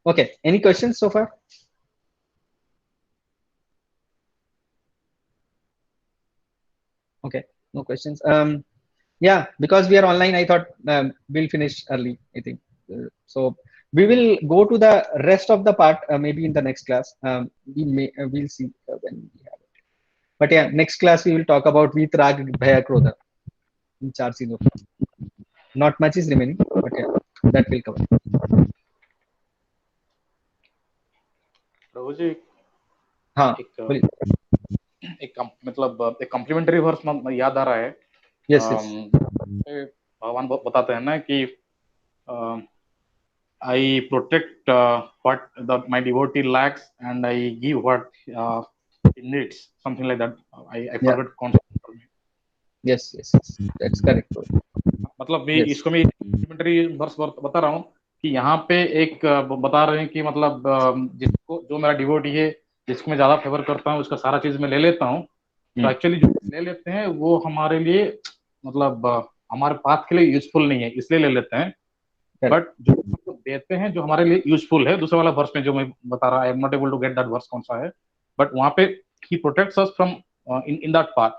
Speaker 1: okay, any questions so far? Okay, no questions. Yeah, because we are online, I thought we'll finish early, I think. So we will go to the rest of the part maybe in the next class. We'll see when we have it. But yeah, next class we will talk about Vitrag, Bhaya, Krodha. In 4 seasons. Not much is remaining, but yeah, that will cover.
Speaker 12: प्रभु जी,
Speaker 1: हाँ,
Speaker 12: एक मतलब एक complementary verse याद आ रहा है।
Speaker 1: Yes,
Speaker 12: भगवान बताते हैं ना कि I protect what my devotee lacks and I give what he needs, something like that. I forgot concept.
Speaker 1: Yes, that's correct.
Speaker 12: मतलब मैं इसको मैं कॉम्प्लीमेंट्री वर्स बता रहा हूँ कि यहाँ पे एक बता रहे हैं कि मतलब जिसको जो मेरा डिवोटी है, जिसको मैं ज्यादा फेवर करता हूँ, उसका सारा चीज मैं ले लेता हूँ। तो एक्चुअली जो ले लेते हैं वो हमारे लिए मतलब हमारे पाथ के लिए यूजफुल नहीं है, इसलिए ले लेते हैं। बट जो हमको देते हैं जो हमारे लिए यूजफुल है, दूसरे वाला वर्स में जो मैं बता रहा, I am not able to get that verse कौन सा है, बट वहाँ पे he protects us from in that path,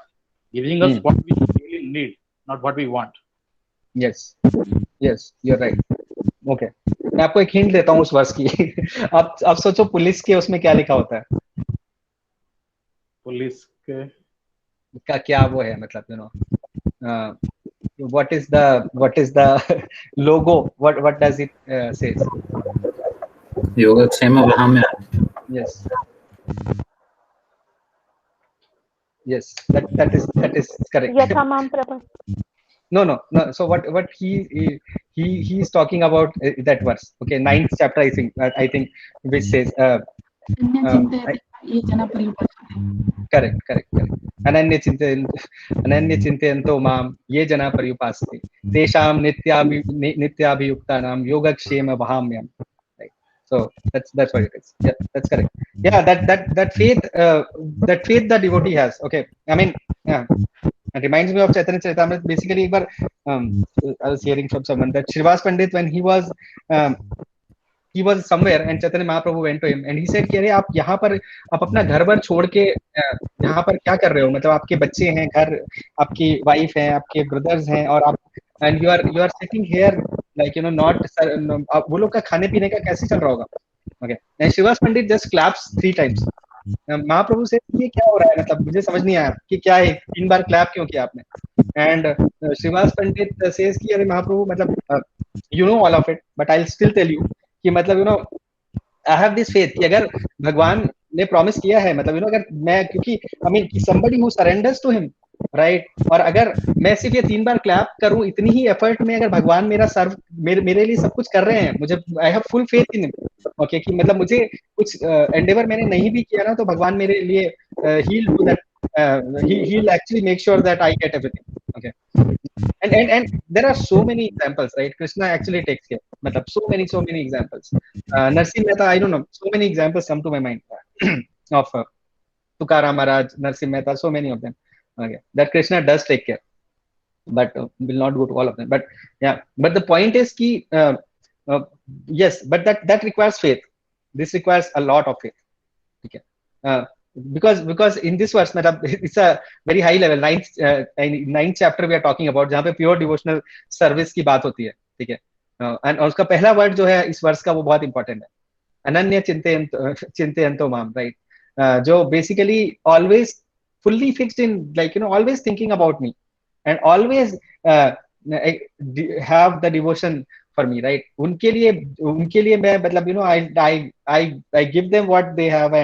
Speaker 12: giving us what we really need, not what we want.
Speaker 1: Yes, you are right. Okay, मैं आपको एक hint देता हूँ उस वर्स की। आप सोचो पुलिस के उसमें क्या लिखा होता है?
Speaker 12: पुलिस के
Speaker 1: का क्या वो है, मतलब you no what is the logo, what does it say?
Speaker 6: Yogakshema Vahamya.
Speaker 1: Yes, that is correct.
Speaker 9: Yathamam Prabhu.
Speaker 1: No. So what he is talking about that verse. Okay, 9th chapter, I think, which says correct. अनन्य चिंतयन्तो माम ये जना पर्युपासते तेषां नित्याभियुक्तानां योगक्षेम वहाम्यहम्. Right. So that's what it is. Yeah, that's correct. Yeah, that faith the devotee has. Okay, I mean, yeah, it reminds me of Chaitanya Charitamrita. Basically, एक बार I was hearing from someone that Srivas Pandit, when he was somewhere and Chaitanya Mahaprabhu went to him and he said कि अरे आप यहाँ पर आप अपना घर बार छोड़ के यहाँ पर क्या कर रहे हो, मतलब आपके बच्चे हैं, घर, आपकी वाइफ है, आपके ब्रदर्स हैं, और आप and you are sitting here like you know not वो लोग का खाने पीने का कैसे चल रहा होगा. Okay, and Srivas Pandit just claps 3 times. महाप्रभु से ये क्या हो रहा है, मतलब मुझे समझ नहीं आया कि क्या है, 3 बार क्लैप क्यों किया आपने. एंड Srivas Pandit says कि अरे महाप्रभु मतलब you know all of it but I'll still tell you कि मतलब you know I have this faith कि अगर भगवान ने प्रॉमिस किया है, मतलब you know अगर मैं, क्योंकि I mean somebody who surrenders to him, right. और अगर मैं सिर्फ ये 3 बार क्लैप करूं, इतनी ही एफर्ट में अगर भगवान मेरा सर्व मेरे लिए सब कुछ कर रहे हैं, मुझे I have full faith in okay, कि मतलब मुझे कुछ एंडेवर मैंने नहीं भी किया ना, तो भगवान मेरे लिए he will do that, he will actually make sure that I get everything. Okay. And there are so many examples, right? Krishna actually takes care. Matlab, so many examples. Narsimha Mehta, I don't know, so many examples come to my mind of Tukaram Maharaj, Narsimha Mehta, so many of them. Okay. That Krishna does take care, but will not go to all of them. But yeah, but the point is ki, yes, but that requires faith. This requires a lot of faith. Okay. Because in this verse, it's a very high level, ninth chapter we are talking about, जहाँ पे pure devotional service की बात होती है, ठीक है। और उसका पहला वर्ड जो है इस वर्ष का वो बहुत इंपॉर्टेंट है, अनन्य चिंतयन्तो माम, राइट, जो basically always fully fixed in, like, always thinking about me and always have the devotion for me, right? उनके लिए मैं मतलब I give them what they have,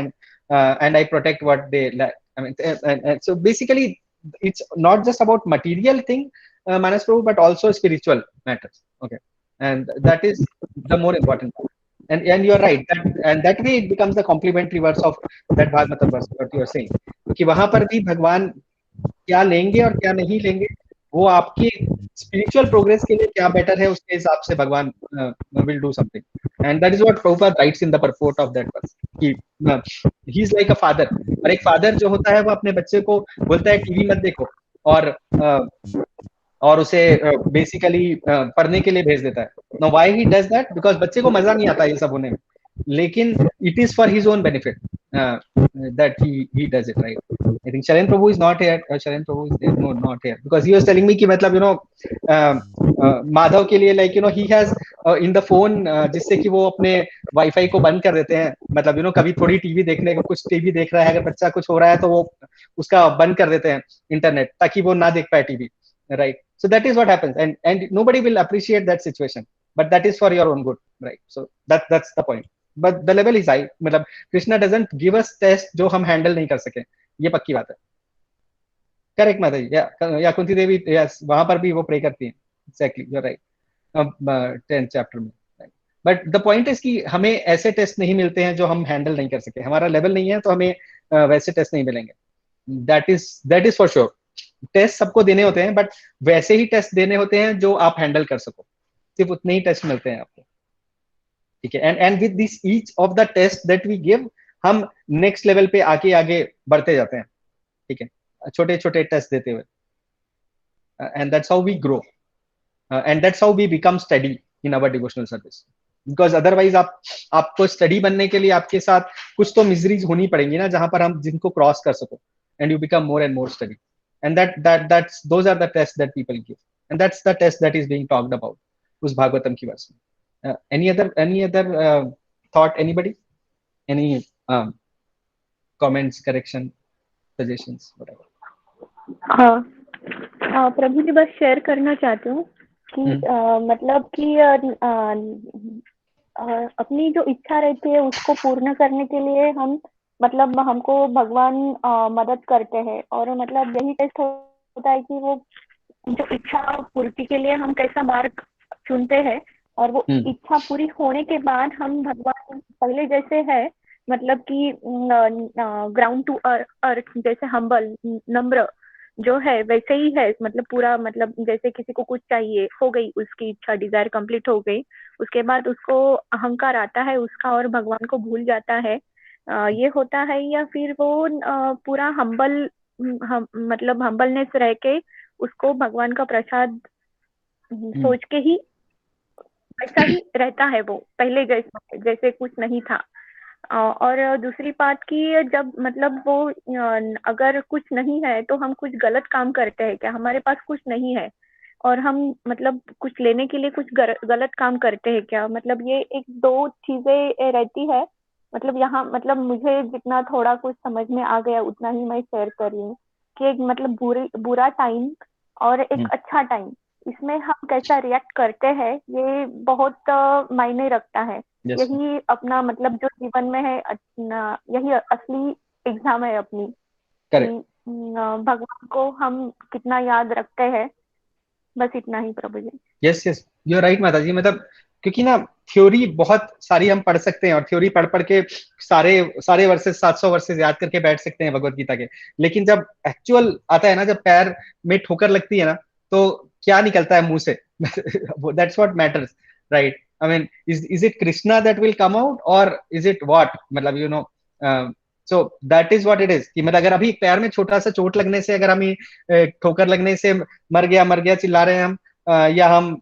Speaker 1: and I protect what they lack. I mean, and so basically it's not just about material thing, Manas Prabhu, but also spiritual matters. Okay, and that is the more important part. And you're right, that way it becomes the complementary verse of that Bhagavatam verse, what you are saying, कि वहां पर भी भगवान क्या लेंगे और क्या नहीं लेंगे, वो आपके स्पिरिचुअल प्रोग्रेस के लिए क्या बेटर है, उसके हिसाब से भगवान will do something. And that is what Prabhupada writes in the purport of that verse, कि he is like a father. और एक फादर जो होता है वो अपने बच्चे को बोलता है टीवी मत देखो, और उसे बेसिकली पढ़ने के लिए भेज देता है. Now why he does that? Because बच्चे को मजा नहीं आता ये सब होने में, लेकिन it is for his own benefit that he does it, right? I think Sharan Prabhu is not here. Sharan Prabhu is there. No, not here, because he was telling me कि मतलब माधव के लिए, like, he has in the phone, जिससे कि वो अपने wifi को बंद कर देते हैं, मतलब कभी थोड़ी टीवी देखने को, कुछ टीवी देख रहा है, अगर बच्चा कुछ हो रहा है तो वो उसका बंद कर देते हैं इंटरनेट, ताकि वो ना देख पाए TV, right? So that is what happens, and nobody will appreciate that situation, but that is for your own good, right? So that's the point. But the level is high. मतलब Krishna doesn't give us test जो हम handle नहीं कर सके, ये पक्की बात है. Correct माता जी, या कुंती देवी, yes, वहां पर भी वो प्रे करती हैं. Exactly, you're right. 10th chapter में. But the point is कि हमें ऐसे टेस्ट नहीं मिलते हैं जो हम हैंडल नहीं कर सके, हमारा लेवल नहीं है, तो हमें वैसे टेस्ट नहीं मिलेंगे. That is for sure. Test सबको देने होते हैं, बट वैसे ही टेस्ट देने होते हैं जो आप हैंडल कर सको, सिर्फ उतने ही टेस्ट मिलते हैं आपको, ठीक है. And with this each of the test that we give, हम नेक्स्ट लेवल पे आगे बढ़ते जाते हैं, ठीक है, छोटे छोटे टेस्ट देते हुए. And that's how we grow, and that's how we become steady in our devotional service. Because otherwise आपको स्टडी बनने के लिए आपके साथ कुछ तो मिजरीज होनी पड़ेंगी ना, जहां पर हम जिनको क्रॉस कर सको, and you become more and more study. And those are the tests that people give, and that's the test that is being talked about उस भागवतम की वर्ष में. Any other thought, anybody? Any comments, correction, suggestions, whatever?
Speaker 9: हाँ, प्रभु जी, बस share करना चाहती हूँ कि मतलब कि अपनी जो इच्छा रहती है उसको पूर्ण करने के लिए हम मतलब हमको भगवान मदद करते हैं, और मतलब यही टेस्ट होता है कि वो जो इच्छा पूर्ति के लिए हम कैसा मार्ग चुनते हैं, और वो इच्छा पूरी होने के बाद हम भगवान पहले जैसे है, मतलब कि ग्राउंड टू अर्थ, जैसे हम्बल, नम्र जो है वैसे ही है, मतलब पूरा, मतलब जैसे किसी को कुछ चाहिए, हो गई उसकी इच्छा, डिजायर कंप्लीट हो गई, उसके बाद उसको अहंकार आता है उसका और भगवान को भूल जाता है, ये होता है. या फिर वो पूरा हम्बल, मतलब हम्बलनेस रह के उसको भगवान का प्रसाद सोच के ही वैसा ही रहता है, वो पहले जैसे कुछ नहीं था. और दूसरी बात कि जब मतलब वो अगर कुछ नहीं है तो हम कुछ गलत काम करते हैं क्या, हमारे पास कुछ नहीं है और हम मतलब कुछ लेने के लिए कुछ गलत काम करते हैं क्या, मतलब ये एक दो चीजें रहती है. मतलब यहाँ मतलब मुझे जितना थोड़ा कुछ समझ में आ गया उतना ही मैं शेयर कर रही हूँ कि एक मतलब बुरा टाइम और एक अच्छा टाइम, इसमें हम कैसा रिएक्ट करते हैं ये बहुत मायने रखता है. यही अपना मतलब जो जीवन में है, यही असली एग्जाम है अपनी, भगवान को हम कितना याद रखते हैं, बस इतना ही प्रभु जी।
Speaker 1: Yes yes, you are right माता जी। मतलब क्योंकि ना थ्योरी बहुत सारी हम पढ़ सकते हैं और थ्योरी पढ़ पढ़ के सारे वर्सेस 700 वर्सेस याद करके बैठ सकते हैं भगवत गीता के, लेकिन जब एक्चुअल आता है ना, जब पैर में ठोकर लगती है ना, तो क्या निकलता है मुंह से that's what matters, right? I mean is it Krishna that will come out और इज इट व्हाट, मतलब you no, so that is what it is कि मतलब अगर अभी पैर में छोटा सा चोट लगने से, अगर हम ठोकर लगने से मर गया चिल्ला रहे हैं हम, या हम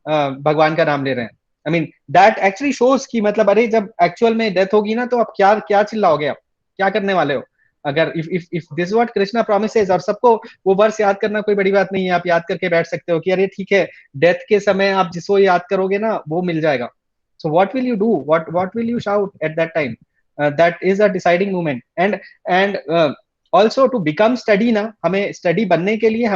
Speaker 1: भगवान का नाम ले रहे हैं, I mean that actually shows कि मतलब अरे जब एक्चुअल में डेथ होगी ना, तो आप क्या चिल्लाओगे, आप क्या करने वाले हो? अगर if this what Krishna promises, और सबको वो वर्ष याद करना कोई बड़ी बात नहीं है, आप याद करके बैठ सकते हो कि अरे ठीक है, डेथ के समय आप जिसको याद करोगे ना वो मिल जाएगा। So what will you do, what will you shout at that time? That is a deciding moment. And also to become steady ना, हमें स्टडी बनने के लिए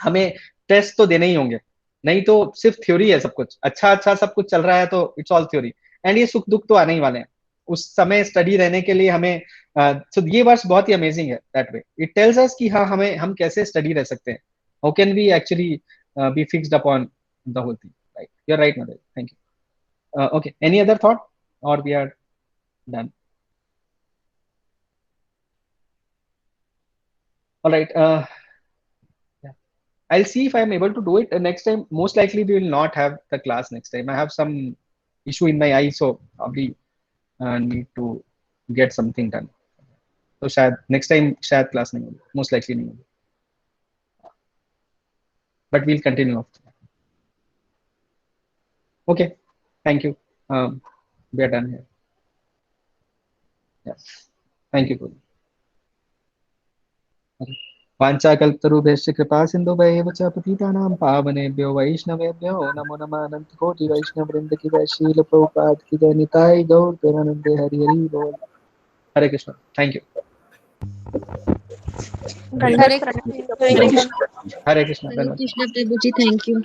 Speaker 1: हमें टेस्ट तो देने ही होंगे, नहीं तो सिर्फ थ्योरी है सब कुछ, अच्छा सब कुछ चल रहा है तो इट्स ऑल थ्योरी, एंड ये सुख दुख तो आने ही वाले हैं। उस समय स्टडी रहने के लिए हमें so ये वर्ष बहुत ही अमेजिंग है that way, it tells us कि हाँ हम कैसे स्टडी रह सकते हैं, how can we actually be fixed upon the whole thing, right? You are right mother, thank you. Okay, any other thought और we are done? All right, I'll see if I'm able to do it next time. Most likely we will not have the class next time. I have some issue in my eye, so probably need to get something done. So शायद next time शायद class नहीं होगी, most likely नहीं होगी, but we'll continue after that. Okay, thank you. We are done here. Yes, thank you. Okay. वाञ्छाकल्पतरुभ्यश्च कृपा सिन्धुभ्येव च पतितानां पावनेभ्यो वैष्णवेभ्यो नमो नमः। अनंत कोटि वैष्णव वृंद की जय, शील प्रभुपाद की जय, निताई गौर प्रेमानंदे हरि हरि बोल। Hare Krishna, thank you.
Speaker 10: हरे कृष्ण प्रभु जी, थैंक यू।